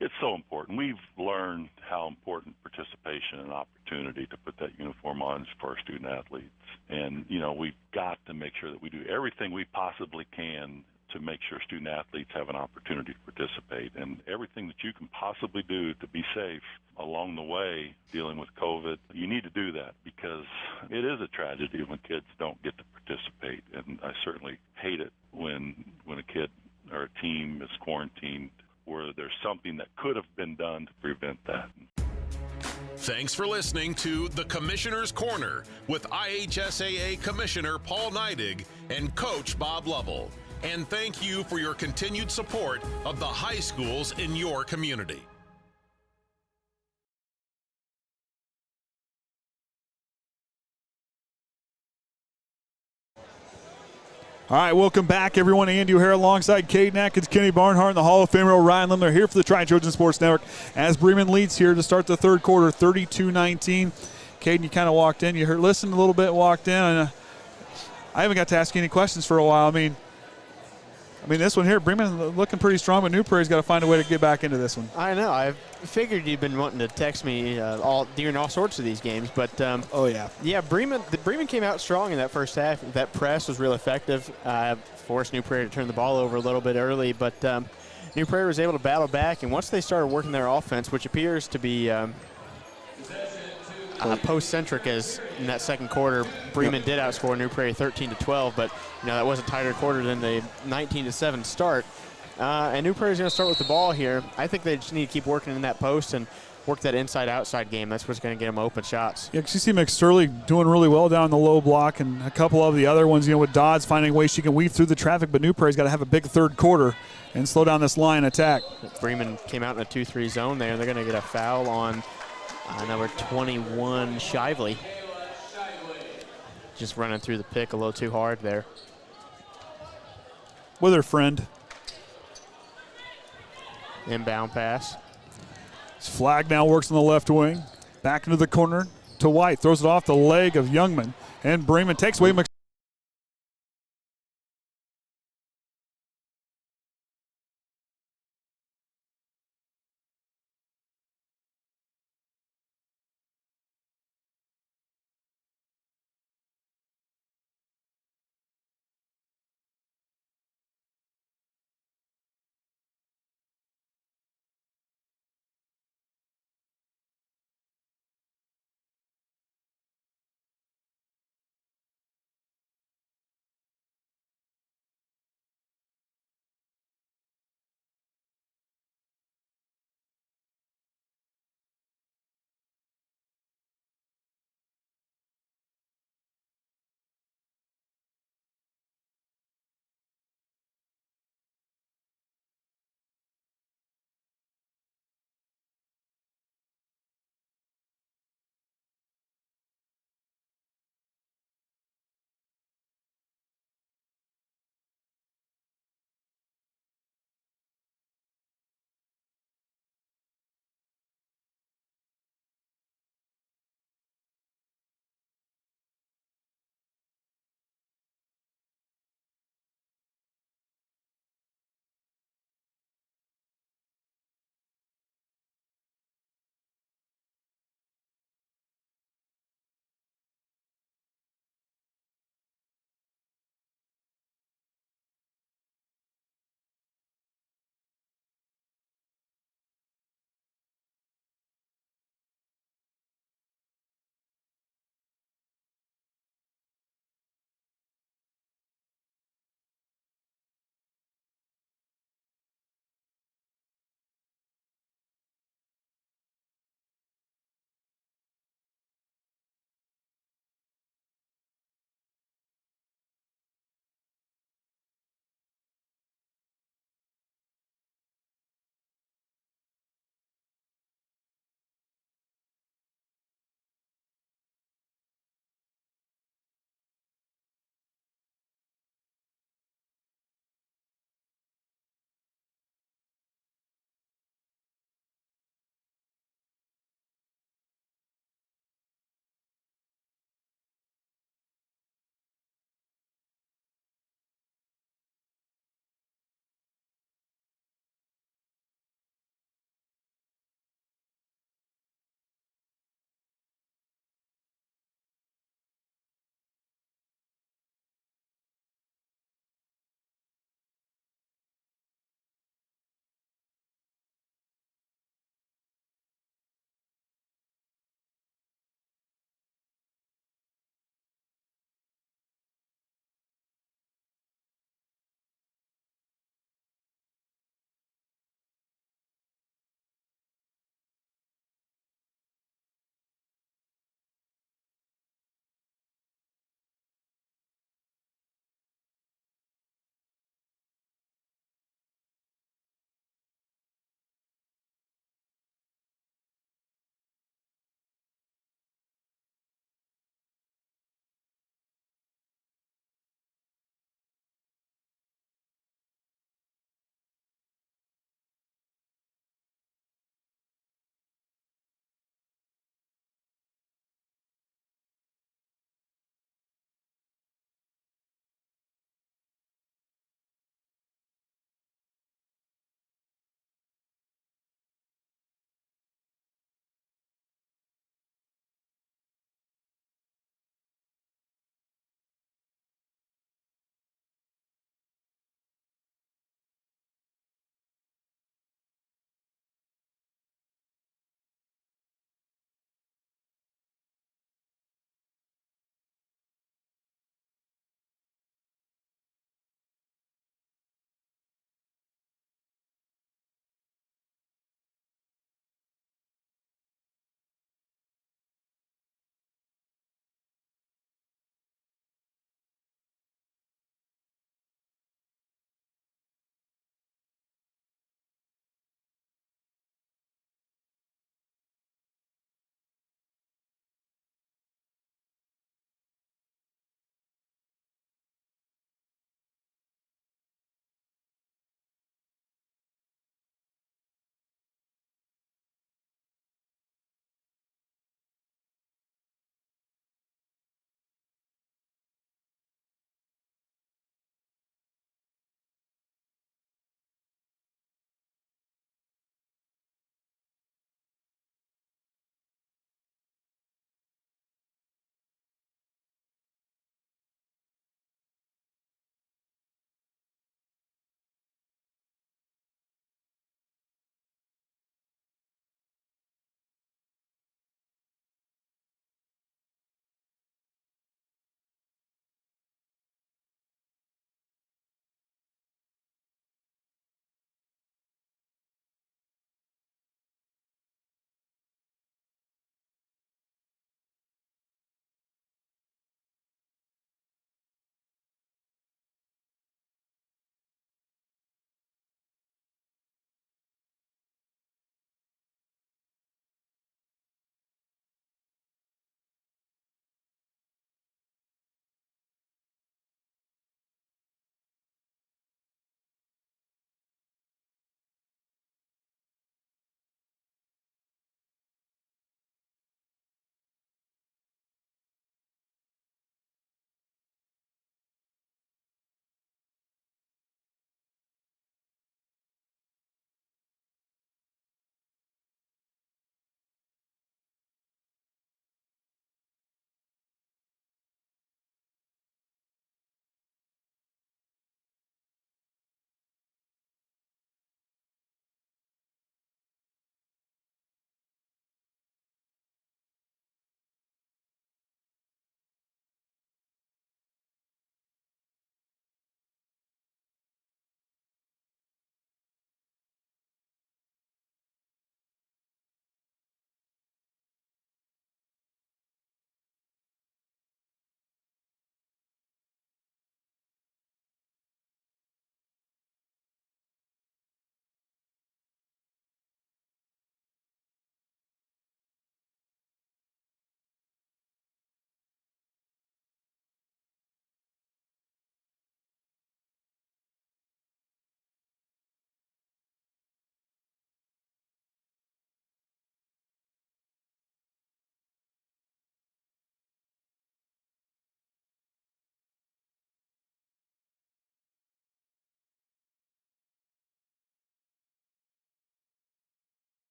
It's so important. We've learned how important participation and opportunity to put that uniform on is for our student athletes. And, we've got to make sure that we do everything we possibly can to make sure student athletes have an opportunity to participate, and everything that you can possibly do to be safe along the way dealing with COVID. You need to do that because it is a tragedy when kids don't get to participate, and I certainly hate it when a kid or a team is quarantined where there's something that could have been done to prevent that. Thanks for listening to The Commissioner's Corner with IHSAA Commissioner Paul Neidig and Coach Bob Lovell. And thank you for your continued support of the high schools in your community. All right, welcome back, everyone. Andy O'Hara alongside Caden Atkins, Kenny Barnhart, and the Hall of Famer Orion Lemler here for the Triton Trojan Sports Network as Bremen leads here to start the third quarter, 32-19. Caden, you kind of walked in. You listened a little bit, walked in. And I haven't got to ask you any questions for a while. I mean, this one here, Bremen looking pretty strong, but New Prairie's got to find a way to get back into this one. I know. I figured you've been wanting to text me during all sorts of these games, but oh yeah, Bremen came out strong in that first half. That press was real effective. Forced New Prairie to turn the ball over a little bit early, but New Prairie was able to battle back. And once they started working their offense, which appears to be post-centric, as in that second quarter, Bremen did outscore New Prairie 13-12, but that was a tighter quarter than the 19-7 start. And New Prairie's going to start with the ball here. I think they just need to keep working in that post and work that inside-outside game. That's what's going to get them open shots. Yeah, because you see McSturley doing really well down the low block, and a couple of the other ones, with Dodds finding a way she can weave through the traffic, but New Prairie's got to have a big third quarter and slow down this line attack. Bremen came out in a 2-3 zone there, and they're going to get a foul on number 21, Shively. Just running through the pick a little too hard there. With her friend. Inbound pass. Flag now works on the left wing. Back into the corner to White. Throws it off the leg of Youngman. And Bremen takes away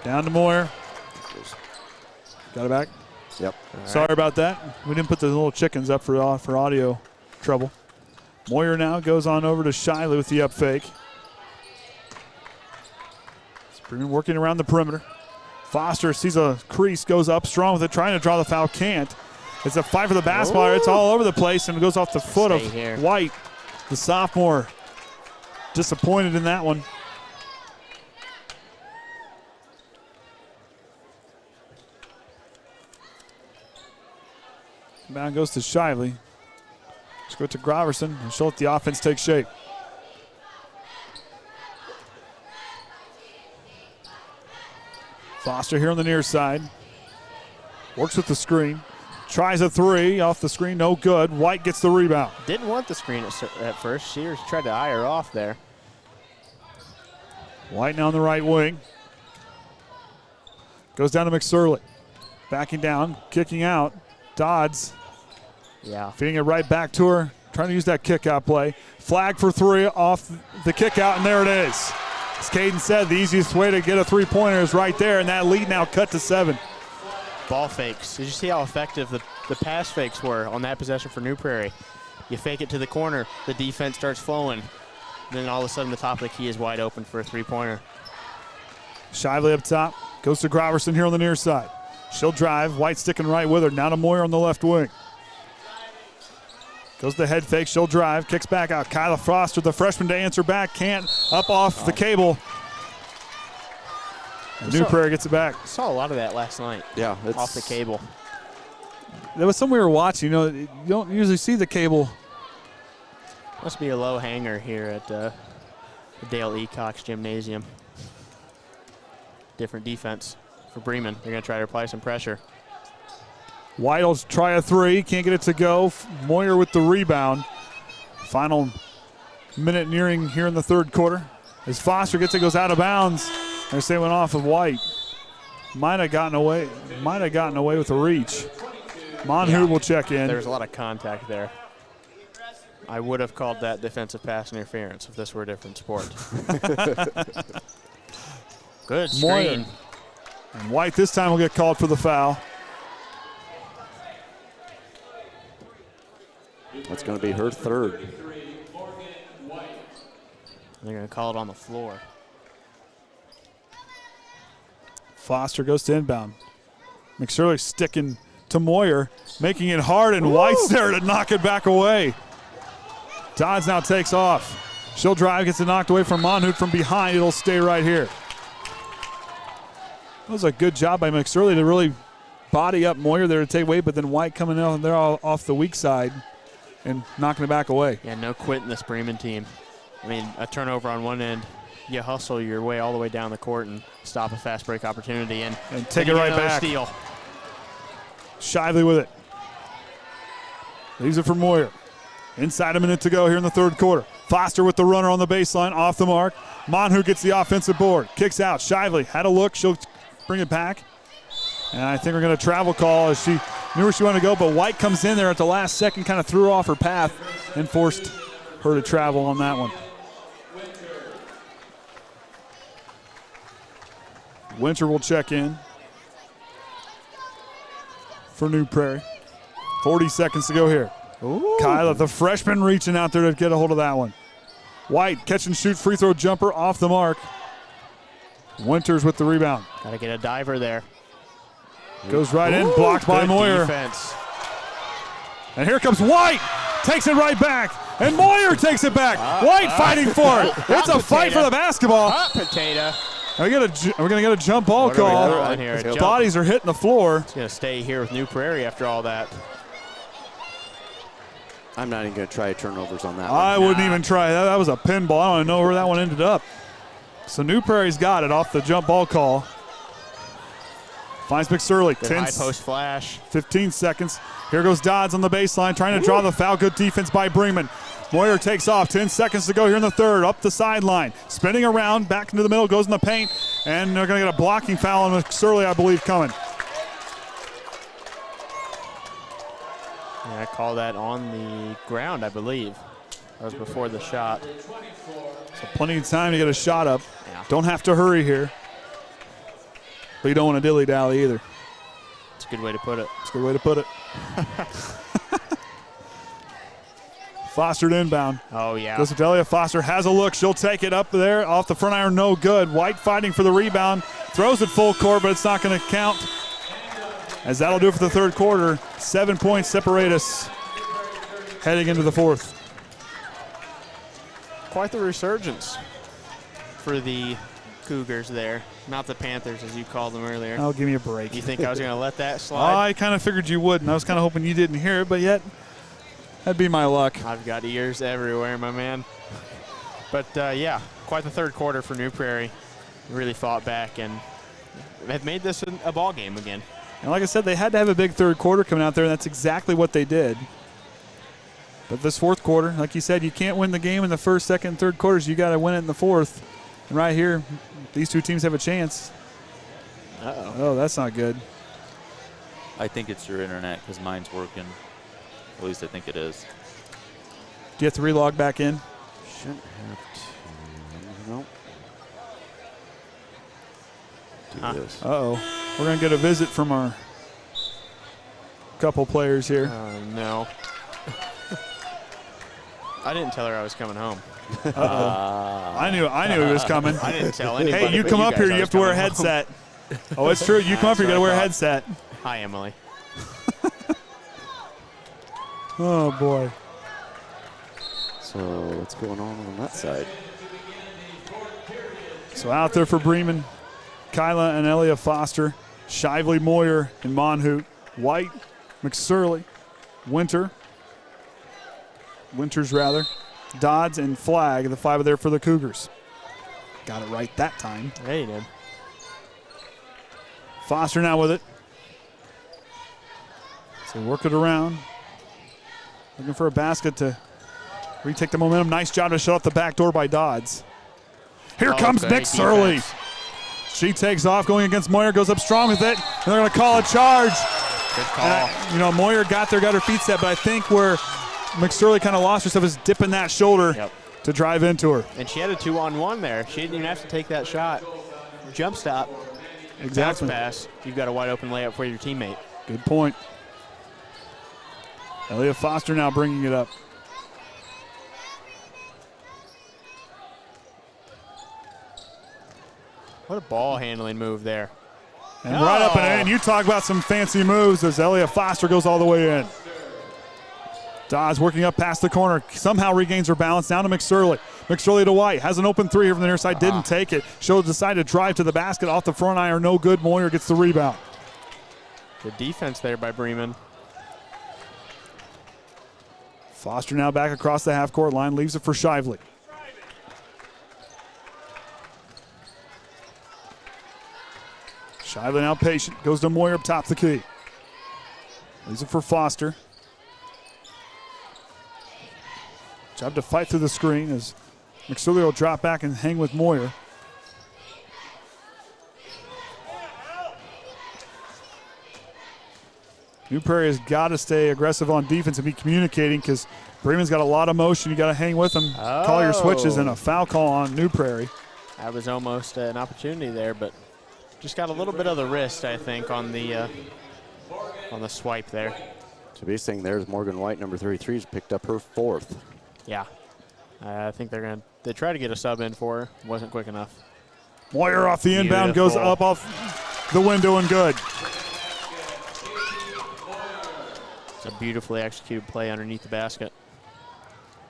Down to Moyer. Got it back? Yep. Sorry about that. We didn't put the little chickens up for audio trouble. Moyer now goes on over to Shiley with the up fake. Bremen working around the perimeter. Foster sees a crease, goes up strong with it, trying to draw the foul, can't. It's a fight for the basketball. It's all over the place, and it goes off the foot of White, the sophomore. Disappointed in that one. Down goes to Shively. Let's go to Groverson, and she'll let the offense take shape. Foster here on the near side. Works with the screen. Tries a three off the screen, no good. White gets the rebound. Didn't want the screen at first. Shears tried to eye her off there. White now on the right wing. Goes down to McSorley. Backing down, kicking out. Dodds. Yeah. Feeding it right back to her. Trying to use that kick out play. Flag for three off the kick out, and there it is. As Caden said, the easiest way to get a three-pointer is right there, and that lead now cut to 7. Ball fakes. Did you see how effective the pass fakes were on that possession for New Prairie? You fake it to the corner, the defense starts flowing. Then all of a sudden the top of the key is wide open for a three-pointer. Shively up top. Goes to Groverson here on the near side. She'll drive. White sticking right with her. Now to Moyer on the left wing. Goes to the head fake. She'll drive. Kicks back out. Kyla Foster, the freshman, to answer back. Can't. Up off the cable. New Prairie gets it back. Saw a lot of that last night. Yeah. Off the cable. There was some we were watching. You know, you don't usually see the cable. Must be a low hanger here at the Dale E. Cox Gymnasium. Different defense for Bremen. They're going to try to apply some pressure. White will try a three. Can't get it to go. Moyer with the rebound. Final minute nearing here in the third quarter. As Foster gets it, goes out of bounds. They're saying went off of White. Might have gotten away with a reach. Monhood will check in. There's a lot of contact there. I would have called that defensive pass interference if this were a different sport. Good screen. Moyer. And White this time will get called for the foul. That's going to be her third. They're going to call it on the floor. Foster goes to inbound. McSorley sticking to Moyer, making it hard, and White's there to knock it back away. Dodds now takes off. She'll drive, gets it knocked away from Monhood from behind. It'll stay right here. That was a good job by McSorley to really body up Moyer there to take away, but then White coming out there off the weak side and knocking it back away. Yeah, no quitting this Bremen team. I mean, a turnover on one end, you hustle your way all the way down the court and stop a fast break opportunity and take it right back. Steal. Shively with it. Leaves it for Moyer. Inside a minute to go here in the third quarter. Foster with the runner on the baseline, off the mark. Monhood gets the offensive board. Kicks out. Shively had a look. She'll bring it back. And I think we're going to travel call as she knew where she wanted to go, but White comes in there at the last second, kind of threw her off her path and forced her to travel on that one. Winter will check in for New Prairie. 40 seconds to go here. Ooh. Kyla, the freshman, reaching out there to get a hold of that one. White, catch and shoot free throw jumper off the mark. Winters with the rebound. Got to get a diver there. Goes right in, blocked by Moyer. Defense. And here comes White. Takes it right back. And Moyer takes it back. White fighting for it. It's a fight for the basketball. Hot potato. We're going to get a jump ball call. Bodies are hitting the floor. It's going to stay here with New Prairie after all that. I'm not even going to try turnovers on that one. I wouldn't even try. That was a pinball. I don't even know where that one ended up. So New Prairie's got it off the jump ball call. Finds McSorley. High post flash. 15 seconds. Here goes Dodds on the baseline, trying to draw the foul. Good defense by Bremen. Moyer takes off. 10 seconds to go here in the third. Up the sideline. Spinning around, back into the middle, goes in the paint. And they're going to get a blocking foul on McSorley, I believe, coming. Yeah, I call that on the ground, I believe. That was before the shot. So plenty of time to get a shot up. Yeah. Don't have to hurry here. but you don't want to dilly-dally either. It's a good way to put it. It's a good way to put it. Foster to inbound. Oh, yeah. Goes to Delia. Foster has a look. She'll take it up there off the front iron. No good. White fighting for the rebound. Throws it full court, but it's not going to count. As that'll do it for the third quarter. 7 points separate us heading into the fourth. Quite the resurgence for the Cougars there. Not the Panthers, as you called them earlier. Oh, give me a break. You think I was going to let that slide? I kind of figured you wouldn't. I was kind of hoping you didn't hear it, but yet that'd be my luck. I've got ears everywhere, my man. But, yeah, quite the third quarter for New Prairie. Really fought back and have made this a ball game again. And like I said, they had to have a big third quarter coming out there, and that's exactly what they did. But this fourth quarter, like you said, you can't win the game in the first, second, and third quarters. You got to win it in the fourth. And right here, these two teams have a chance. Uh-oh. Oh, that's not good. I think it's your internet because mine's working. At least I think it is. Do you have to relog back in? Shouldn't have to. Nope. Do this. Uh-oh. We're going to get a visit from our couple players here. Oh, no. I didn't tell her I was coming home. I knew he was coming. I didn't tell anybody. Hey, you come up here, you have to wear a headset. Oh, it's true. You come up here, you got to wear a headset. Hi, Emily. Oh, boy. So what's going on that side? So out there for Bremen, Kyla and Elia Foster, Shively, Moyer, and Monhoot, White, McSorley, Winters, Dodds, and Flagg. The five are there for the Cougars. Got it right that time. Hey, you did. Foster now with it. So work it around. Looking for a basket to retake the momentum. Nice job to shut off the back door by Dodds. Here comes McSorley. She takes off going against Moyer, goes up strong with it, and they're going to call a charge. Good call. Moyer got her feet set, but I think where McSorley kind of lost herself is dipping that shoulder to drive into her. And she had a 2-on-1 there. She didn't even have to take that shot. Jump stop. Exactly. Bounce pass. You've got a wide open layup for your teammate. Good point. Elia Foster now bringing it up. What a ball handling move there. And right up and in. You talk about some fancy moves as Elia Foster goes all the way in. Dodds working up past the corner. Somehow regains her balance. Down to McSorley. McSorley to White. Has an open three here from the near side. Didn't take it. She'll decide to drive to the basket off the front iron. No good. Moyer gets the rebound. Good defense there by Bremen. Foster now back across the half-court line. Leaves it for Shively. Shively now patient. Goes to Moyer up top the key. Leaves it for Foster. Job to fight through the screen as McSorley will drop back and hang with Moyer. New Prairie has got to stay aggressive on defense and be communicating because Bremen's got a lot of motion. You got to hang with them. Call your switches and a foul call on New Prairie. That was almost an opportunity there, but just got a little bit of the wrist, I think, on the swipe there. To be saying there's Morgan White, number 33, has picked up her fourth. Yeah. I think they try to get a sub in for her. Wasn't quick enough. Moyer off the inbound, goes up off the window and good. It's a beautifully executed play underneath the basket.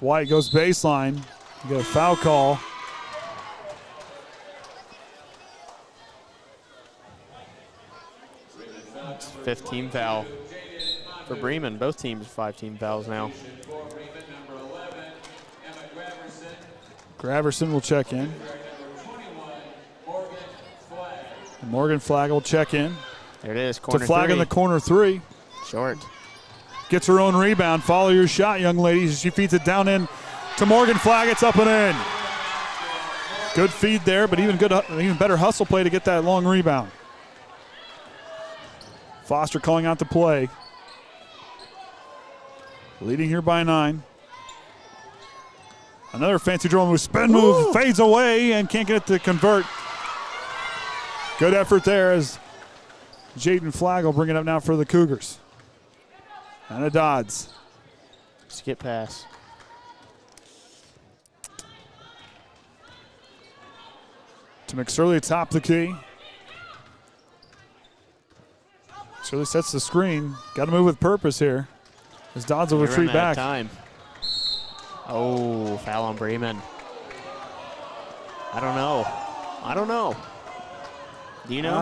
White goes baseline. You get a foul call. It's 5th team foul for Bremen. Both teams 5 team fouls now. Graverson will check in. And Morgan Flagg will check in. There it is, corner to Flagg in the corner three. Short. Gets her own rebound. Follow your shot, young ladies. She feeds it down in to Morgan Flagg. It's up and in. Good feed there, but even better hustle play to get that long rebound. Foster calling out the play. Leading here by 9. Another fancy dribble move, spin move, fades away and can't get it to convert. Good effort there as Jaden Flagg will bring it up now for the Cougars. And a Dodds. Skip pass. To McSorley, top the key. McSorley sets the screen. Got to move with purpose here. As Dodds will retreat back. Time. Oh, foul on Bremen. I don't know. Do you know?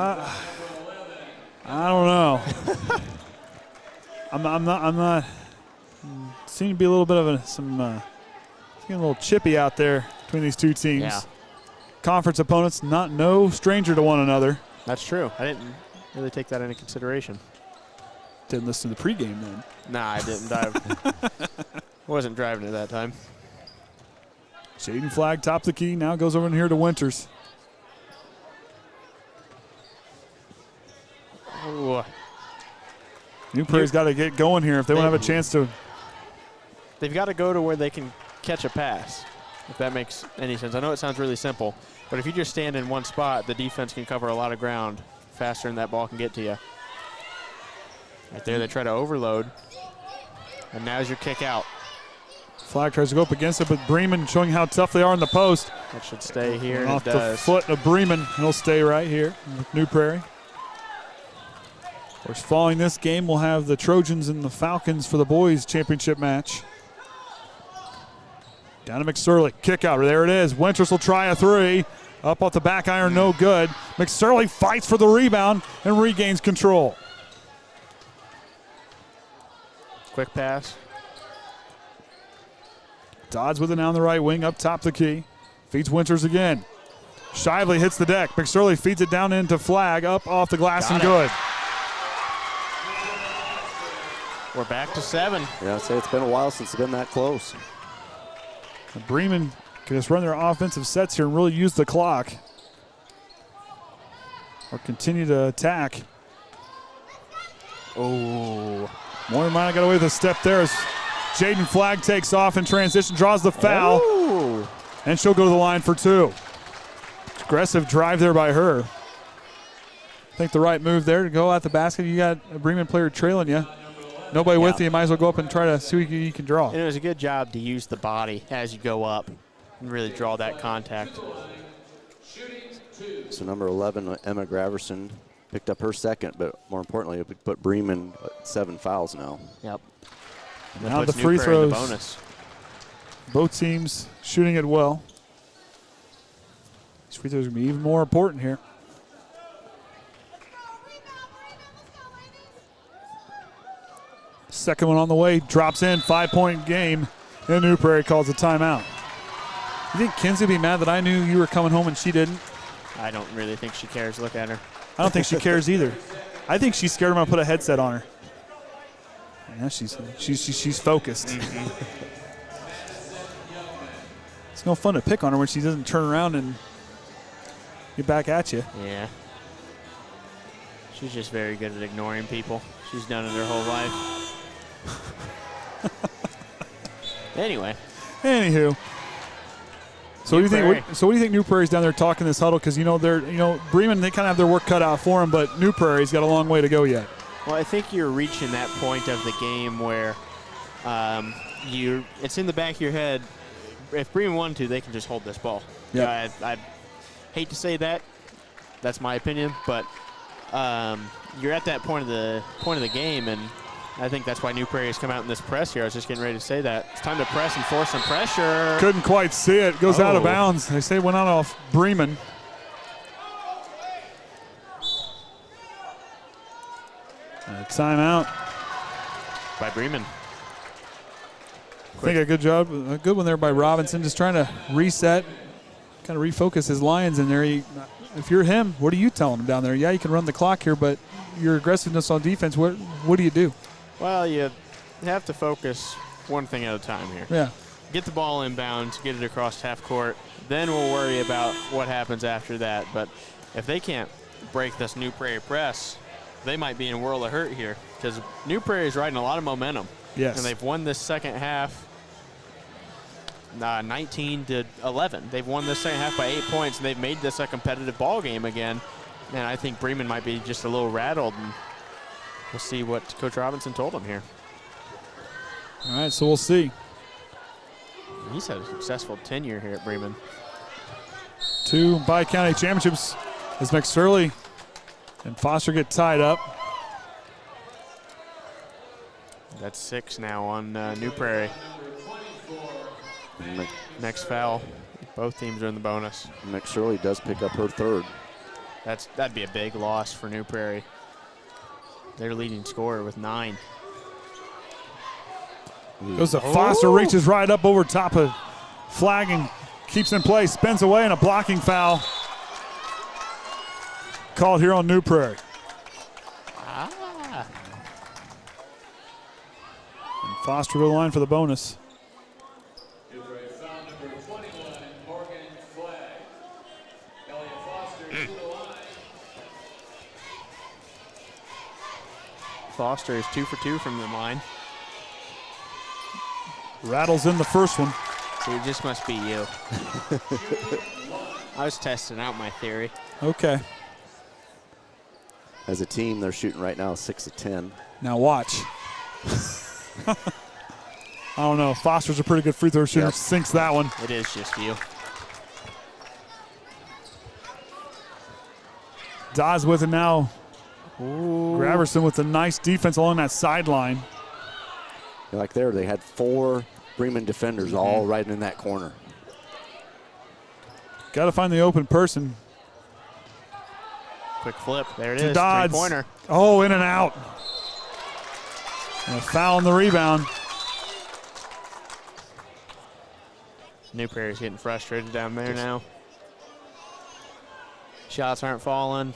I don't know. I'm not. Seem to be a little bit of getting a little chippy out there between these two teams. Yeah. Conference opponents, no stranger to one another. That's true. I didn't really take that into consideration. Didn't listen to the pregame then. Nah, I didn't. I wasn't driving at that time. Jaden Flagg, top the key, now goes over in here to Winters. Ooh. New Prairie's got to get going here if they want to have a chance to. They've got to go to where they can catch a pass, if that makes any sense. I know it sounds really simple, but if you just stand in one spot, the defense can cover a lot of ground faster than that ball can get to you. Right there, they try to overload, and now's your kick out. Flagg tries to go up against it, but Bremen showing how tough they are in the post. That should stay here, and off it does. the foot of Bremen. He'll stay right here with New Prairie. Of course, following this game, we'll have the Trojans and the Falcons for the boys' championship match. Down to McSorley. Kick out. There it is. Winters will try a three. Up off the back iron, no good. McSorley fights for the rebound and regains control. Quick pass. Dodds with it down the right wing, up top the key. Feeds Winters again. Shively hits the deck. McSorley feeds it down into Flagg, up off the glass and good. We're back to 7. Yeah, I'd say it's been a while since it's been that close. Bremen can just run their offensive sets here and really use the clock. Or continue to attack. Oh. Moore might have got away with a step there as Jaden Flagg takes off in transition, draws the foul. Ooh. And she'll go to the line for 2. Aggressive drive there by her. I think the right move there to go at the basket. You got a Bremen player trailing you. Nobody with you. You might as well go up and try to see what you can draw. And it was a good job to use the body as you go up and really draw that contact. So number 11, Emma Graverson, picked up her second, but more importantly, it put Bremen at 7 fouls now. Yep. And now the free throws. Bonus. Both teams shooting it well. These free throws are going to be even more important here. Second one on the way, drops in, 5-point game, and New Prairie calls a timeout. You think Kinsey would be mad that I knew you were coming home and she didn't? I don't really think she cares. Look at her. I don't think she cares either. I think she's scared I'm going to put a headset on her. Yeah, she's focused. Mm-hmm. It's no fun to pick on her when she doesn't turn around and get back at you. Yeah. She's just very good at ignoring people. She's done it her whole life. Anyway. Anywho. So what do you think New Prairie's down there talking this huddle? Because Bremen, they kind of have their work cut out for them, but New Prairie's got a long way to go yet. Well, I think you're reaching that point of the game where it's in the back of your head. If Bremen wanted to, they can just hold this ball. Yeah. I hate to say that. That's my opinion, but you're at that point of the game, and I think that's why New Prairie has come out in this press here. I was just getting ready to say that. It's time to press and force some pressure. Couldn't quite see it. Goes out of bounds. They say it went out off Bremen. Timeout. By Bremen. I think a good one there by Robinson, just trying to reset, kind of refocus his Lions in there. If you're him, what are you telling him down there? Yeah, you can run the clock here, but your aggressiveness on defense, what do you do? Well, you have to focus one thing at a time here. Yeah. Get the ball inbounds, get it across half court, then we'll worry about what happens after that. But if they can't break this New Prairie press, they might be in a world of hurt here because New Prairie is riding a lot of momentum. Yes. And they've won this second half 19-11. They've won this second half by 8 points, and they've made this a competitive ball game again. Man, I think Bremen might be just a little rattled, and we'll see what Coach Robinson told him here. All right, so we'll see. He's had a successful tenure here at Bremen. 2 bi-county championships as McSorley and Foster get tied up. That's 6 now on New Prairie. Next foul. Both teams are in the bonus. McSorley does pick up her 3rd. That'd be a big loss for New Prairie. Their leading scorer with 9. Goes to Foster, reaches right up over top of flag and keeps in place, spins away, and a blocking foul called here on New Prairie. And Foster to the line for the bonus. Foster is 2 for 2 from the line. Rattles in the first one. See, it just must be you. I was testing out my theory. Okay. As a team, they're shooting right now 6 of 10. Now watch. I don't know. Foster's a pretty good free throw shooter. Yep. Sinks that one. It is just you. Dodds with it now. Ooh. Graverson with a nice defense along that sideline. Like there, they had 4 Bremen defenders all right in that corner. Got to find the open person. Quick flip. There it To is. Dodds. 3-pointer. Oh, in and out. And a foul on the rebound. New Prairie's getting frustrated down there now. Shots aren't falling.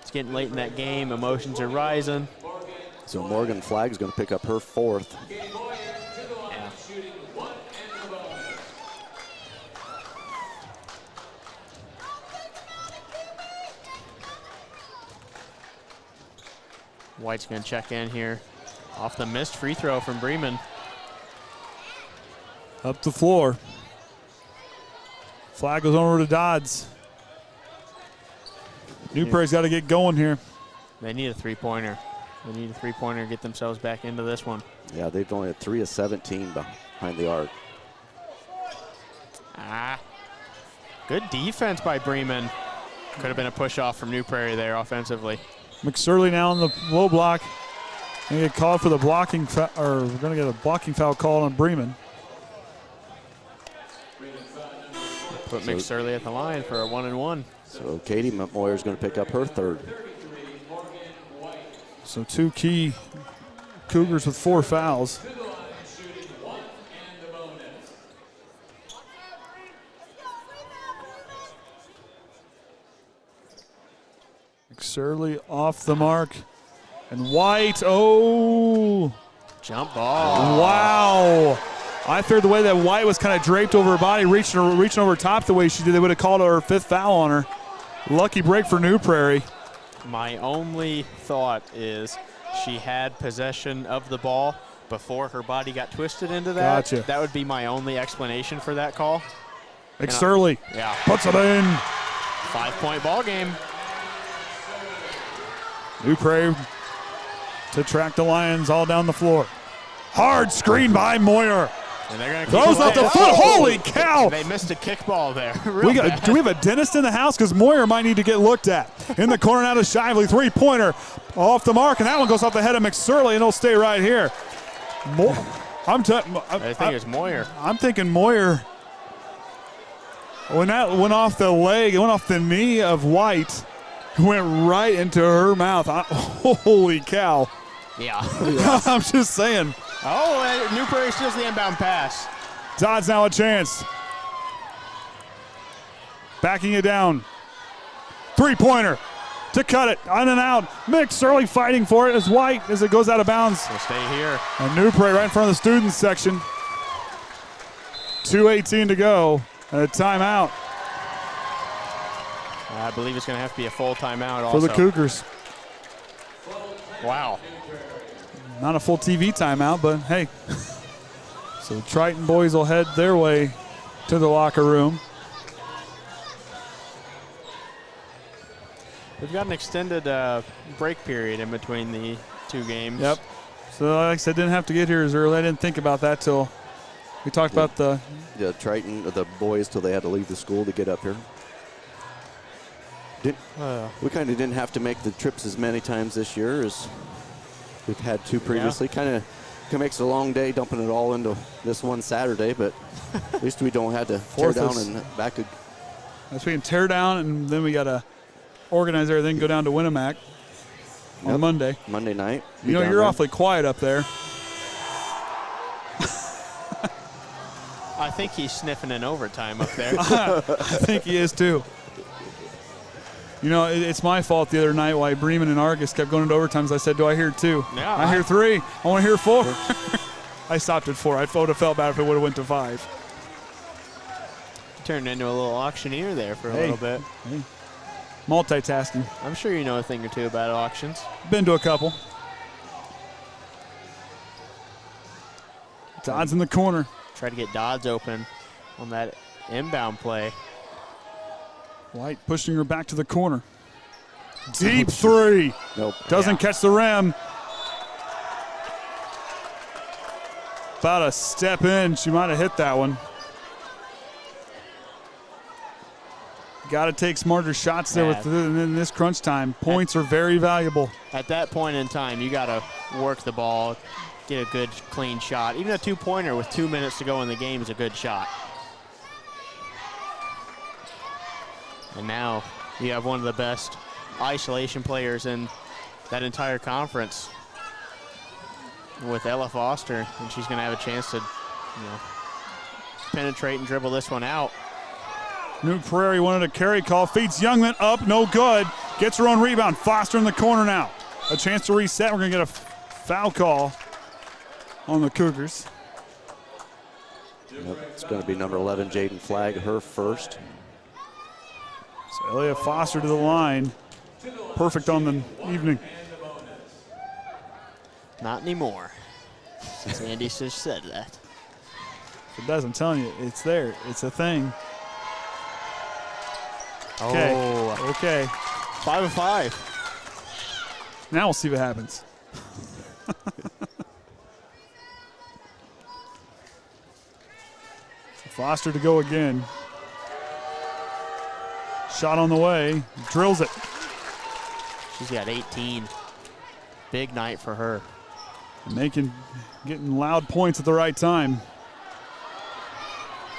It's getting late in that game. Emotions are rising. So Morgan Flagg's going to pick up her 4th. Yeah. White's going to check in here. Off the missed free throw from Bremen. Up the floor. Flag goes over to Dodds. New Prairie's got to get going here. They need a 3-pointer. They need a 3-pointer to get themselves back into this one. Yeah, they've only had 3 of 17 behind the arc. Good defense by Bremen. Could have been a push-off from New Prairie there offensively. McSorley now on the low block. Going to get called for the blocking foul, or we're going to get a blocking foul called on Bremen. Put McSorley at the line for a 1-and-1. So Katie Moyer is going to pick up her 3rd. So 2 key Cougars with 4 fouls. McSorley off the mark. And White, oh. Jump ball. Wow. I feared the way that White was kind of draped over her body, reaching over top the way she did, they would have called her 5th foul on her. Lucky break for New Prairie. My only thought is she had possession of the ball before her body got twisted into that. Gotcha. That would be my only explanation for that call. McSorley puts it in. 5-point ball game. New Prairie to track the Lions all down the floor. Hard screen by Moyer. And they're going to throws up the foot. Holy cow! They missed a kickball there. Do we have a dentist in the house? Because Moyer might need to get looked at. In the corner now to Shively. 3-pointer off the mark. And that one goes off the head of McSorley, and it'll stay right here. I think it was Moyer. I'm thinking Moyer. When that went off the leg, it went off the knee of White. Went right into her mouth. Holy cow. Yeah. I'm just saying. Oh, New Prairie steals the inbound pass. Dodds now a chance. Backing it down. 3-pointer to cut it. On and out. McSorley fighting for it as White as it goes out of bounds. We'll stay here. And New Prairie right in front of the students section. 2:18 to go. And a timeout. I believe it's going to have to be a full timeout for also. the Cougars. Wow. Not a full TV timeout, but hey. So the Triton boys will head their way to the locker room. We've got an extended break period in between the two games. Yep. So like I said, didn't have to get here as early. I didn't think about that till we talked about the Triton, the boys, till they had to leave the school to get up here. We kind of didn't have to make the trips as many times this year as we've had to previously. Kind of makes it a long day dumping it all into this one Saturday, but at least we don't have to tear down and back. Yes, we can tear down, and then we got to organize everything, go down to Winnemac on Monday. Monday night. You know, you're awfully quiet up there. I think he's sniffing in overtime up there. I think he is too. You know, it's my fault the other night why Bremen and Argus kept going into overtimes. I said, do I hear 2? Yeah, I hear 3. I want to hear 4. I stopped at 4. I would have felt bad if it would have went to 5. Turned into a little auctioneer there for a little bit. Hey. Multitasking. I'm sure you know a thing or two about auctions. Been to a couple. Dodds in the corner. Try to get Dodds open on that inbound play. White pushing her back to the corner. Deep 3. Nope. Doesn't catch the rim. About a step in. She might have hit that one. Got to take smarter shots there in this crunch time. Points are very valuable. At that point in time, you got to work the ball, get a good, clean shot. Even a 2-pointer with 2 minutes to go in the game is a good shot. And now you have one of the best isolation players in that entire conference with Ella Foster, and she's going to have a chance to, penetrate and dribble this one out. New Prairie wanted a carry call, feeds Youngman up, no good. Gets her own rebound. Foster in the corner now. A chance to reset. We're going to get a foul call on the Cougars. Yep, it's going to be number 11, Jaden Flagg, her first. So Elia Foster to the line. Perfect on the evening. Not anymore, since Andy just said that. If it does, I'm telling you, it's there. It's a thing. Okay. Oh. Okay. 5 of 5. Now we'll see what happens. Foster to go again. Shot on the way. Drills it. She's got 18. Big night for her. Getting loud points at the right time.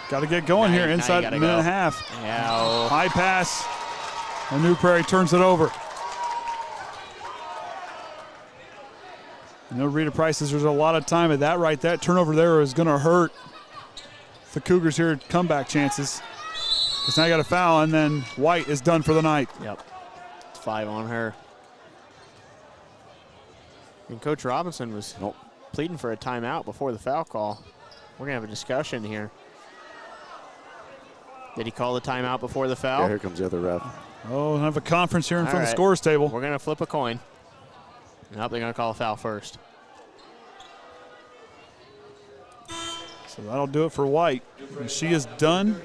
Got to get going here inside a minute and a half. Yeah. High pass. And New Prairie turns it over. Rita Price says there's a lot of time at that turnover there is going to hurt the Cougars here at comeback chances. Because now you got a foul, and then White is done for the night. Yep. 5 on her. And Coach Robinson was pleading for a timeout before the foul call. We're going to have a discussion here. Did he call the timeout before the foul? Yeah, here comes the other ref. Oh, we'll have a conference here in front of the scores table. We're going to flip a coin. Nope, they're going to call a foul first. So that'll do it for White. And she is done.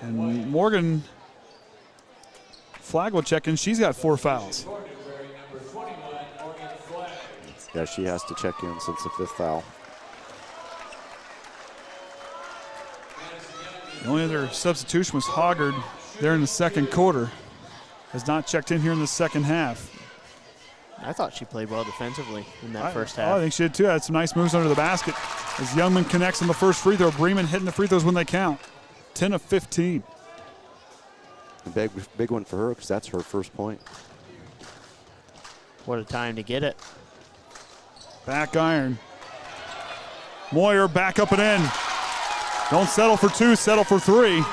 And Morgan Flagg will check in. She's got 4 fouls. Yeah, she has to check in since the 5th foul. The only other substitution was Hoggard there in the second quarter. Has not checked in here in the second half. I thought she played well defensively in that first half. I think she did too. Had some nice moves under the basket. As Youngman connects on the first free throw, Bremen hitting the free throws when they count. 10 of 15. A big one for her because that's her first point. What a time to get it. Back iron. Moyer back up and in. Don't settle for 2, settle for 3.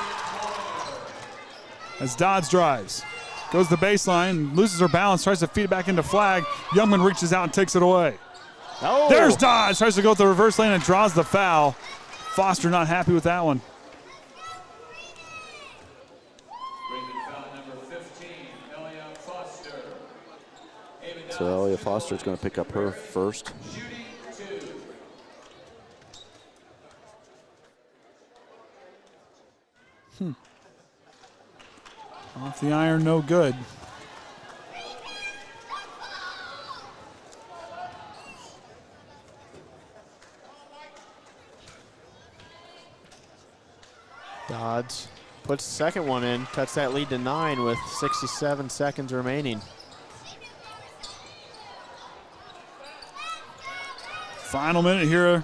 As Dodds drives. Goes to the baseline, loses her balance, tries to feed it back into Flagg. Youngman reaches out and takes it away. Oh. There's Dodds, tries to go to the reverse lane and draws the foul. Foster not happy with that one. So Elia Foster is going to pick up her first. Off the iron, no good. Dodds puts the second one in, cuts that lead to 9 with 67 seconds remaining. Final minute here.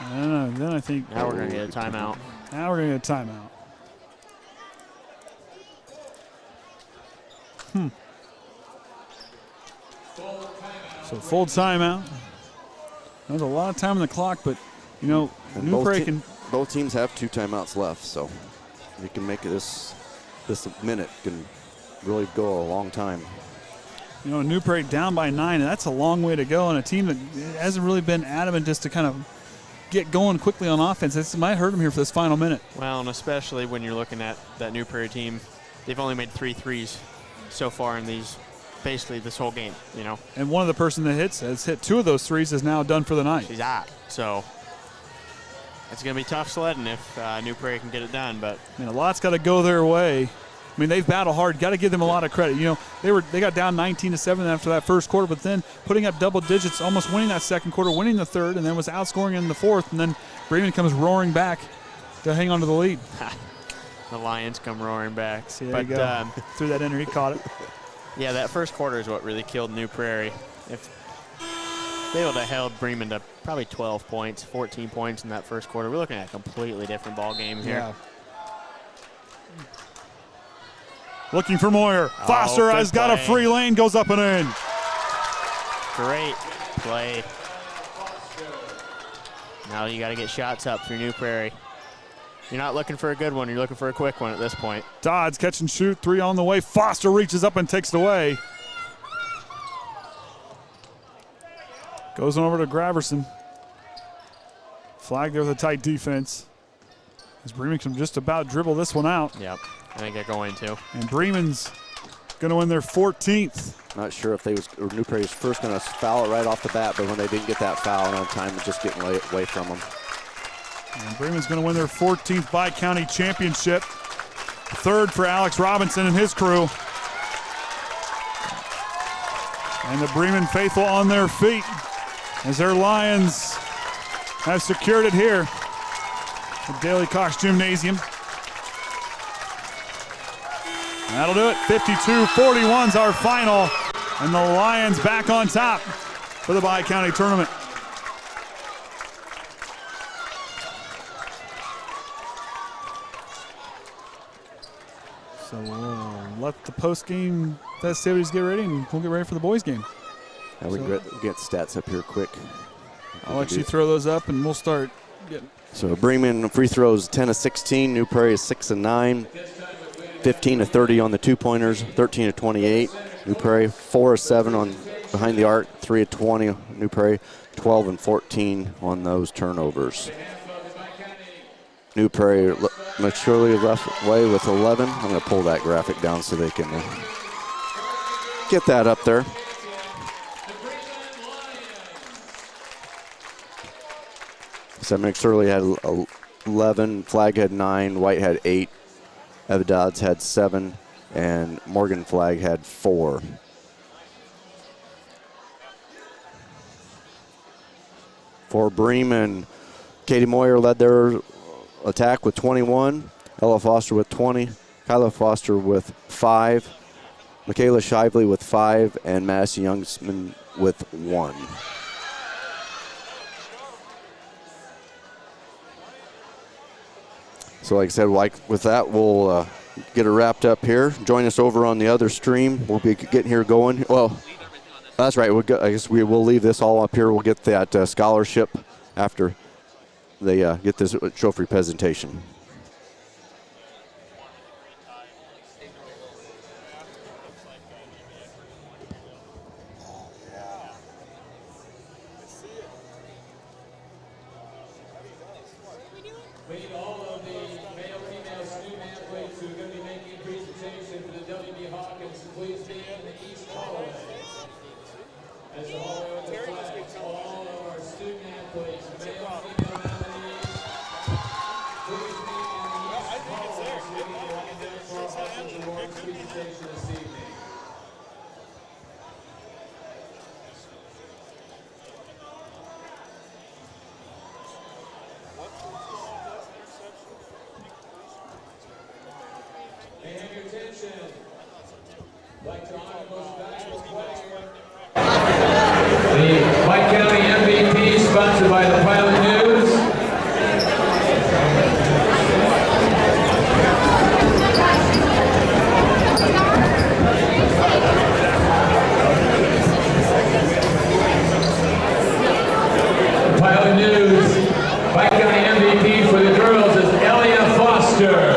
And then I think. Now we're going to get a timeout. Now we're going to get a timeout. So full timeout. There's a lot of time on the clock, but, you know, New Prairie can. Both teams have 2 timeouts left, so you can make this minute can really go a long time. You know, New Prairie down by 9, and that's a long way to go. And a team that hasn't really been adamant just to kind of get going quickly on offense. This might hurt them here for this final minute. Well, and especially when you're looking at that New Prairie team, they've only made 3 threes so far in basically this whole game, you know. And one of the person that has hit 2 of those threes is now done for the night. She's out. So it's going to be tough sledding if New Prairie can get it done. But I mean, a lot's got to go their way. I mean, they've battled hard. Got to give them a lot of credit. You know, they got down 19-7 after that first quarter, but then putting up double digits, almost winning that second quarter, winning the third, and then was outscoring in the fourth. And then Bremen comes roaring back to hang on to the lead. The Lions come roaring back. See, there you go. Threw that in there. He caught it. Yeah, that first quarter is what really killed New Prairie. If they would have held Bremen to probably 12 points, 14 points in that first quarter, we're looking at a completely different ball game here. Yeah. Looking for Moyer. Foster has got a free lane, goes up and in. Great play. Now you got to get shots up for New Prairie. You're not looking for a good one. You're looking for a quick one at this point. Dodds catch and shoot. 3 on the way. Foster reaches up and takes it away. Goes on over to Graverson. Flag there with a tight defense. As Bremen can just about dribble this one out. Yep, I think they're going to. And Bremen's going to win their 14th. Not sure if New Prairie was first going to foul it right off the bat, but when they didn't get that foul on time, it's just getting away from them. And Bremen's going to win their 14th Bi-County Championship. 3rd for Alex Robinson and his crew. And the Bremen faithful on their feet as their Lions have secured it here at Daly Cox Gymnasium. That'll do it. 52-41's our final. And the Lions back on top for the Bi-County tournament. So we'll let the post-game festivities get ready, and we'll get ready for the boys' game. Now we get stats up here quick. I'll let you throw those up, and we'll start getting. So Bremen free throws 10 of 16. New Prairie is 6 of 9. 15 of 30 on the 2-pointers. 13 of 28. New Prairie 4 of 7 on behind the arc. 3 of 20. New Prairie 12 and 14 on those turnovers. New Prairie maturely left away with 11. I'm going to pull that graphic down so they can get that up there. So McSorley had 11, Flag had 9, White had 8, Eva Dodds had 7, and Morgan Flag had 4. For Bremen, Katie Moyer led their attack with 21, Ella Foster with 20, Kyla Foster with 5, Michaela Shively with 5, and Madison Youngsman with 1. So like I said, with that, we'll get it wrapped up here. Join us over on the other stream. We'll be getting here going. Well, that's right. I guess we will leave this all up here. We'll get that scholarship after they get this trophy presentation. The Pike County MVP sponsored by the Pilot News. The Pilot News, Pike County MVP for the girls is Elia Foster.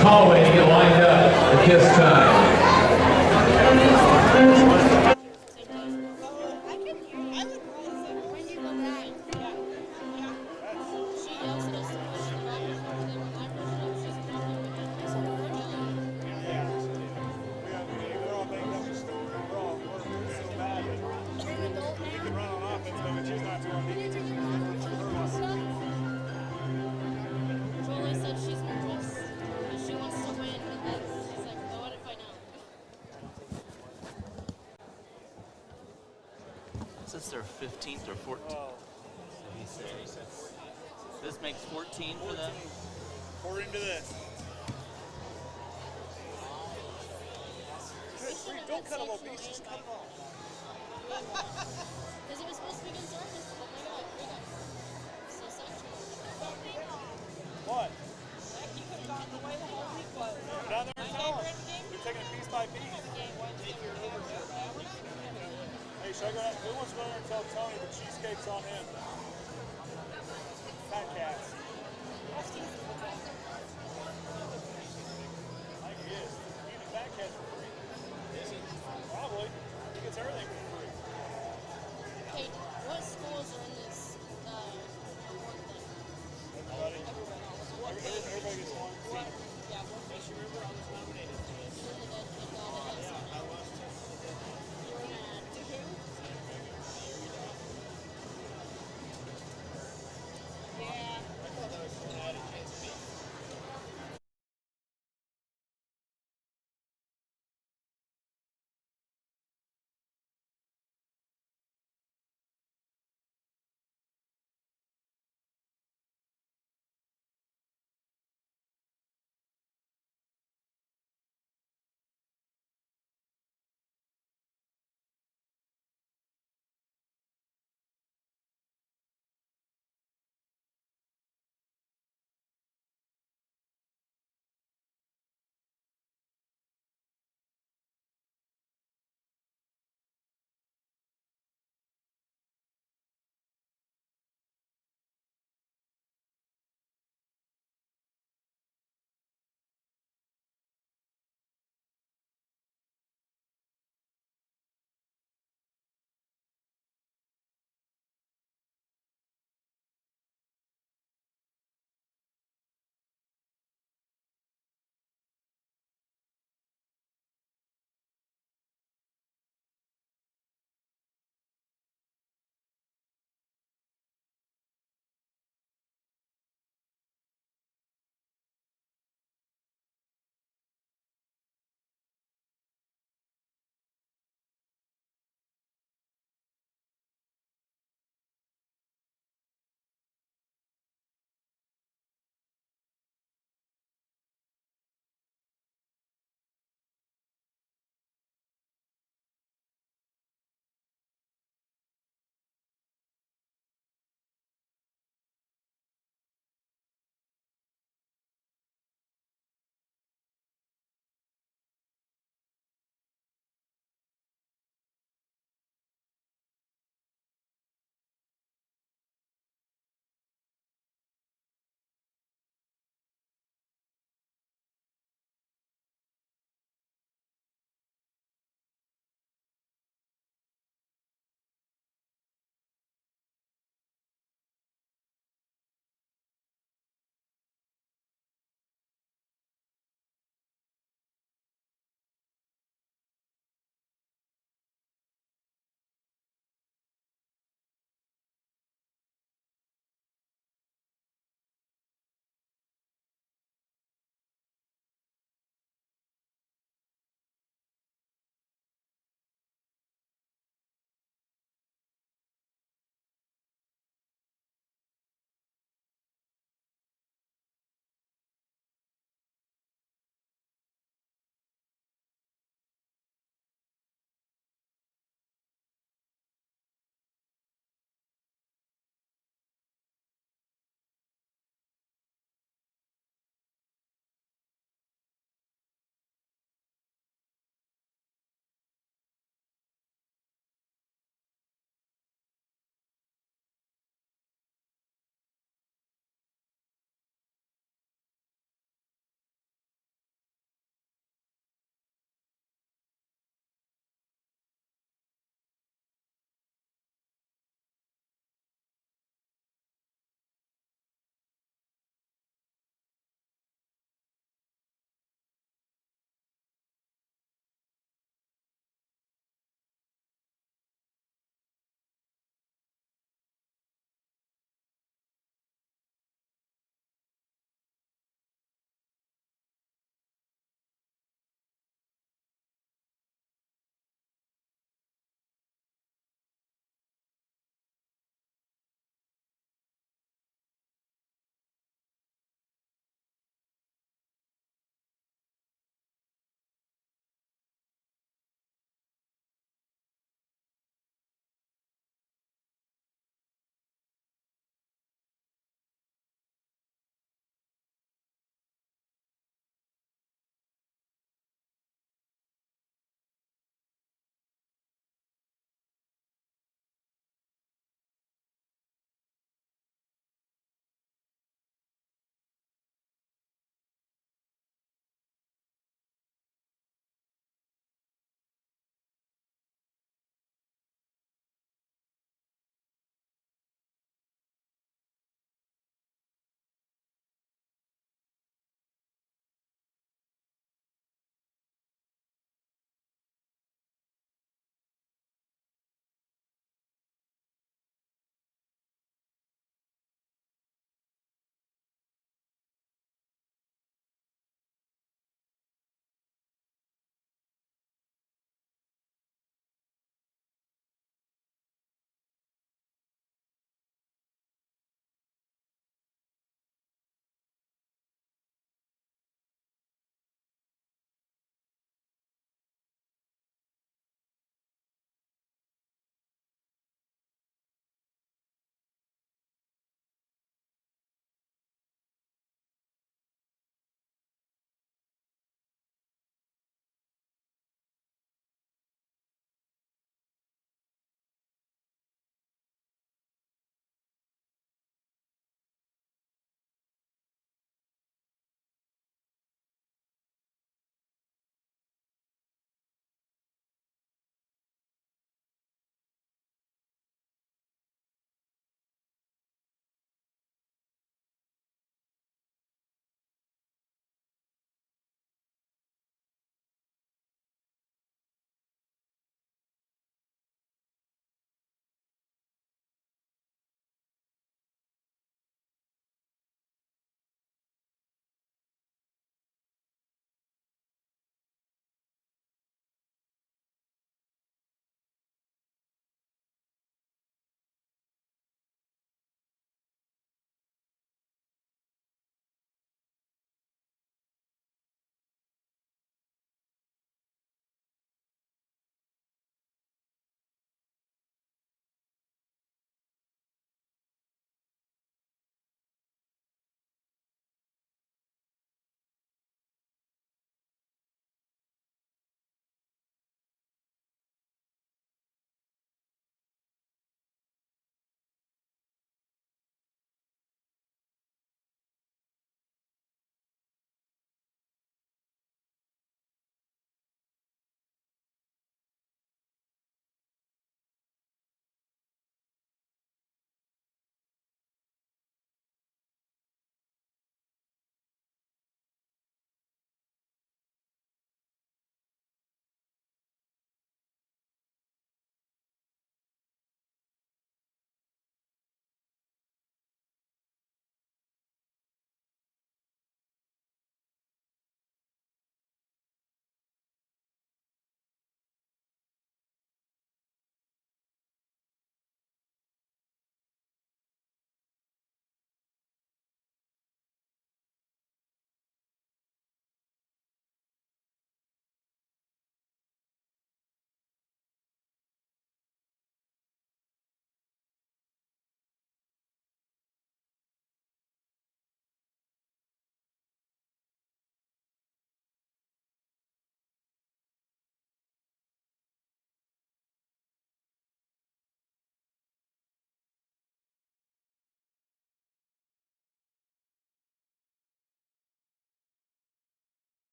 Hallway to get lined up at this time. This is their 15th or 14th. This makes 14 for them. According to this. Don't cut them obese, just cut them off. Because it was supposed to be against Arkansas. Oh my God, so sexual. What? You could have gotten away the whole week, but You're down there and tell them. You're taking it piece by piece. Hey, should I go out? Who wants to go there and tell Tony the cheesecake's on him? Fat cats. I think he is. Even the fat cats for free. Is he? Probably. He gets everything for free. Hey, what schools are in this award thing? Everybody gets one. Yeah, what?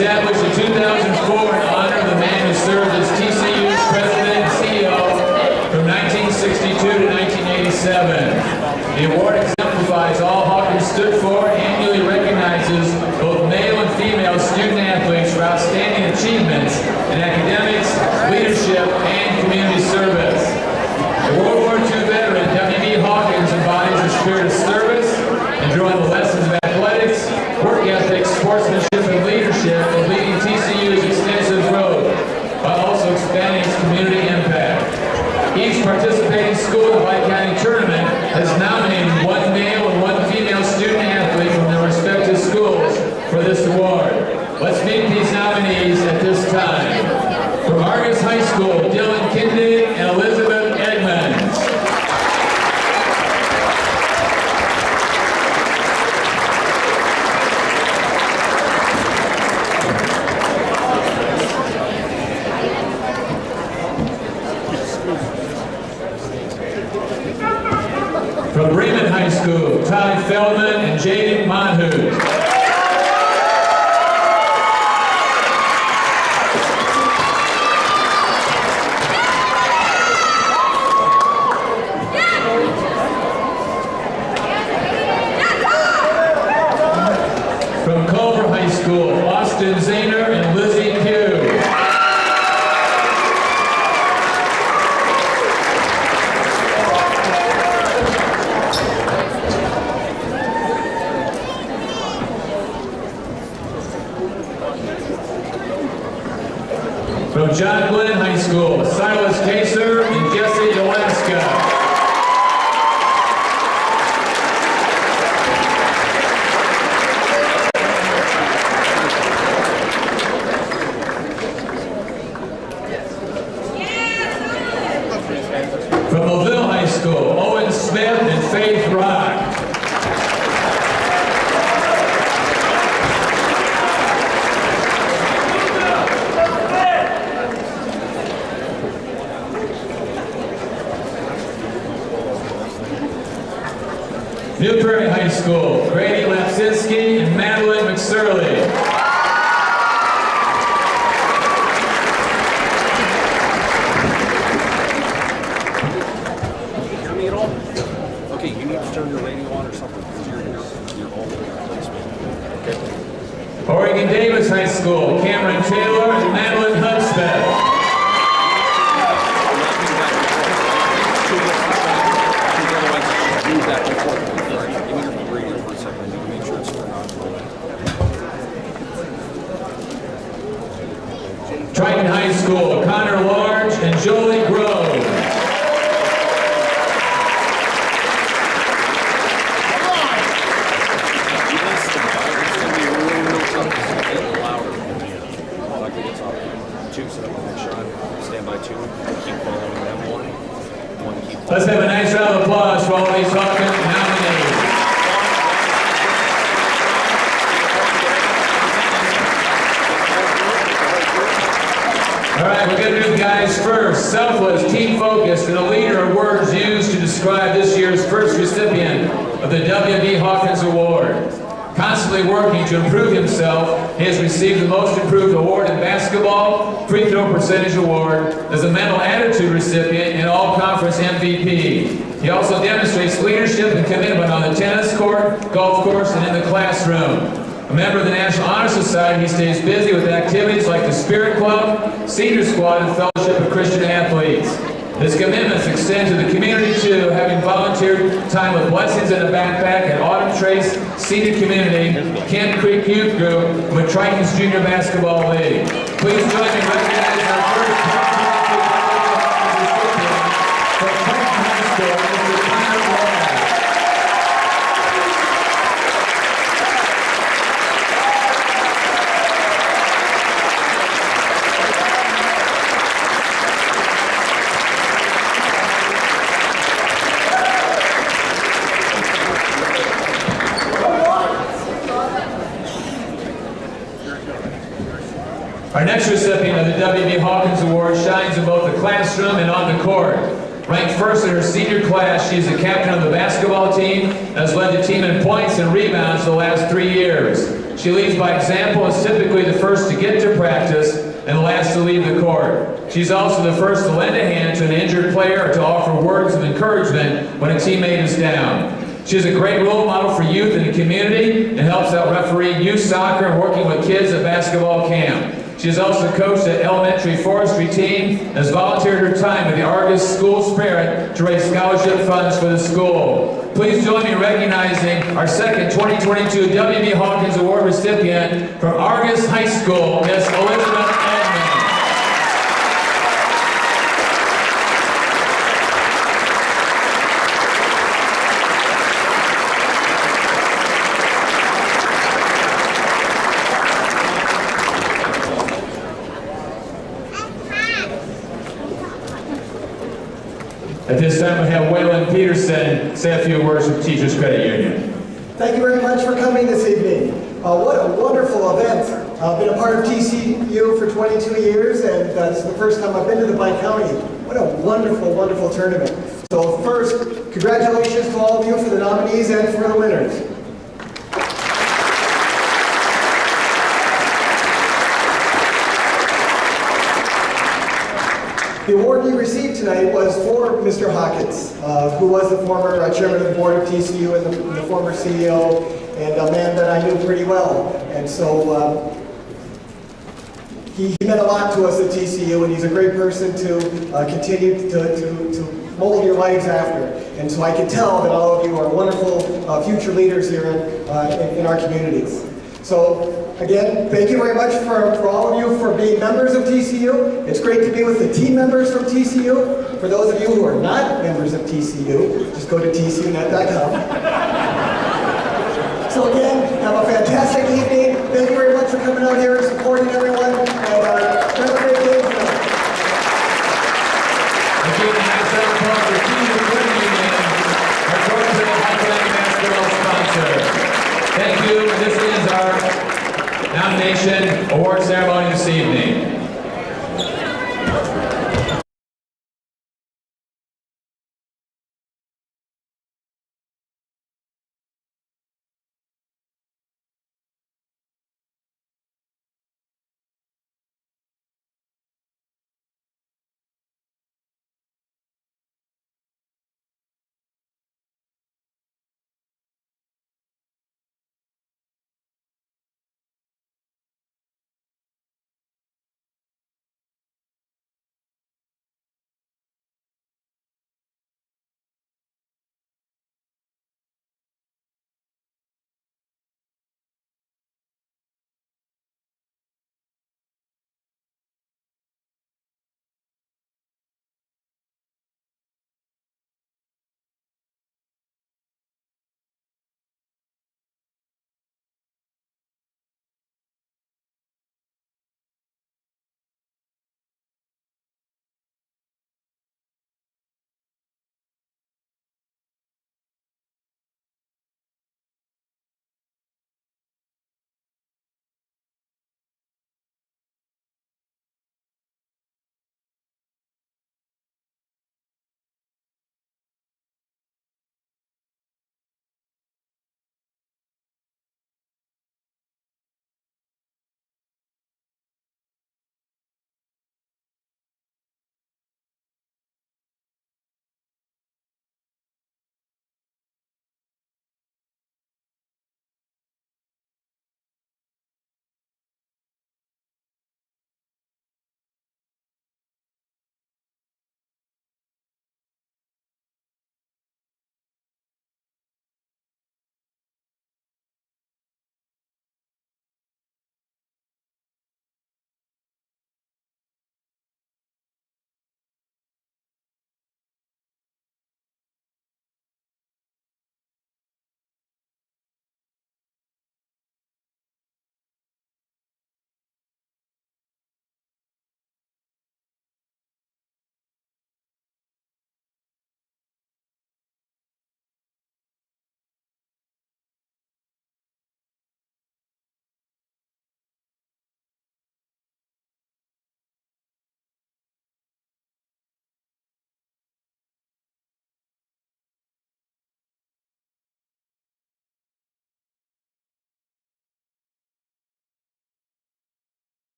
established in 2004 in honor of the man who served as TCU's president and CEO from 1962 to 1987. The award exemplifies all Hawkins stood for and annually recognizes both male and female student athletes for outstanding achievements in academics, leadership, and community service. The World War II veteran W.B. Hawkins embodies the spirit of service and drawing the lessons of athletics, work ethic, sportsmanship, and leadership in leading TCU's extensive growth while also expanding its community impact. Each participating school in the White County tournament has nominated one male and one female student athlete from their respective schools for this award. Let's meet these nominees at this time. From Argus High School, Dylan Kindig and Elizabeth Edmonds. From Bremen High School, Ty Feldman and Jaden Monhoot. From Culver High School, Austin Zahner and Lizzie Pugh. From John Glenn High School, Silas Kaser and Jesse Alaska. From Mobile High School, Owen Smith and Faith Rock. New Prairie High School, Grady Lapsinski and Madeline McSurley. Okay, you need to turn your radio on or something because you're all over the place, man. Okay. Oregon Davis High School, Cameron Taylor and Madeline Hudspeth. Back and forth. All right, give me your radio for a second. I need to make sure it's turned on. Triton High School, Connor Large and Jolie Grove. Let's have a nice round of applause for all these Hawkins nominees. All right, we're going to do guys first. Selfless, team-focused, and a leader are words used to describe this year's first recipient of the W.B. Hawkins Award. Constantly working to improve himself, he has received the Most Improved Award in Basketball, Free Throw Percentage Award, as a Mental Attitude recipient, and All-Conference MVP. He also demonstrates leadership and commitment on the tennis court, golf course, and in the classroom. A member of the National Honor Society, he stays busy with activities like the Spirit Club, Senior Squad, and Fellowship of Christian Athletes. His commitments extend to the community too, having volunteered time with Blessings in a Backpack at Autumn Trace Senior Community, Kent Creek Youth Group, with Triton's Junior Basketball League. Please join me in recognizing our first recipient from Triton High School, Mr. Connor Large. Our next recipient of the W.B. Hawkins Award shines in both the classroom and on the court. Ranked first in her senior class, she is the captain of the basketball team and has led the team in points and rebounds the last 3 years. She leads by example and is typically the first to has to leave the court. She's also the first to lend a hand to an injured player or to offer words of encouragement when a teammate is down. She is a great role model for youth in the community and helps out refereeing youth soccer and working with kids at basketball camp. She has also coached an elementary forestry team and has volunteered her time with the Argus School Spirit to raise scholarship funds for the school. Please join me in recognizing our second 2022 W.B. Hawkins Award recipient from Argus High School, Miss Elizabeth Edmond. At this time, we have Waylon Peterson say a few words with Teachers Credit Union. Thank you very much for coming this evening. What a wonderful event. I've been a part of TCU for 22 years, and this is the first time I've been to the Bi-County. What a wonderful, wonderful tournament. So first, congratulations to all of you for the nominees and for the winners. The award you received tonight was for Mr. Hawkins, who was the former chairman of the board of TCU and the former CEO, and a man that I knew pretty well. And so he meant a lot to us at TCU, and he's a great person to continue to mold your lives after. And so I can tell that all of you are wonderful future leaders here in our communities. So again, thank you very much for all of you for being members of TCU. It's great to be with the team members from TCU. For those of you who are not members of TCU, just go to tcunet.com. So again, have a fantastic evening. Thank you very much for coming out here and supporting everyone. And have a great day tonight. Again, a nice round of applause for Teachers Credit Union, our Georgia Highland basketball sponsor. Thank you. This is our nomination award ceremony this evening.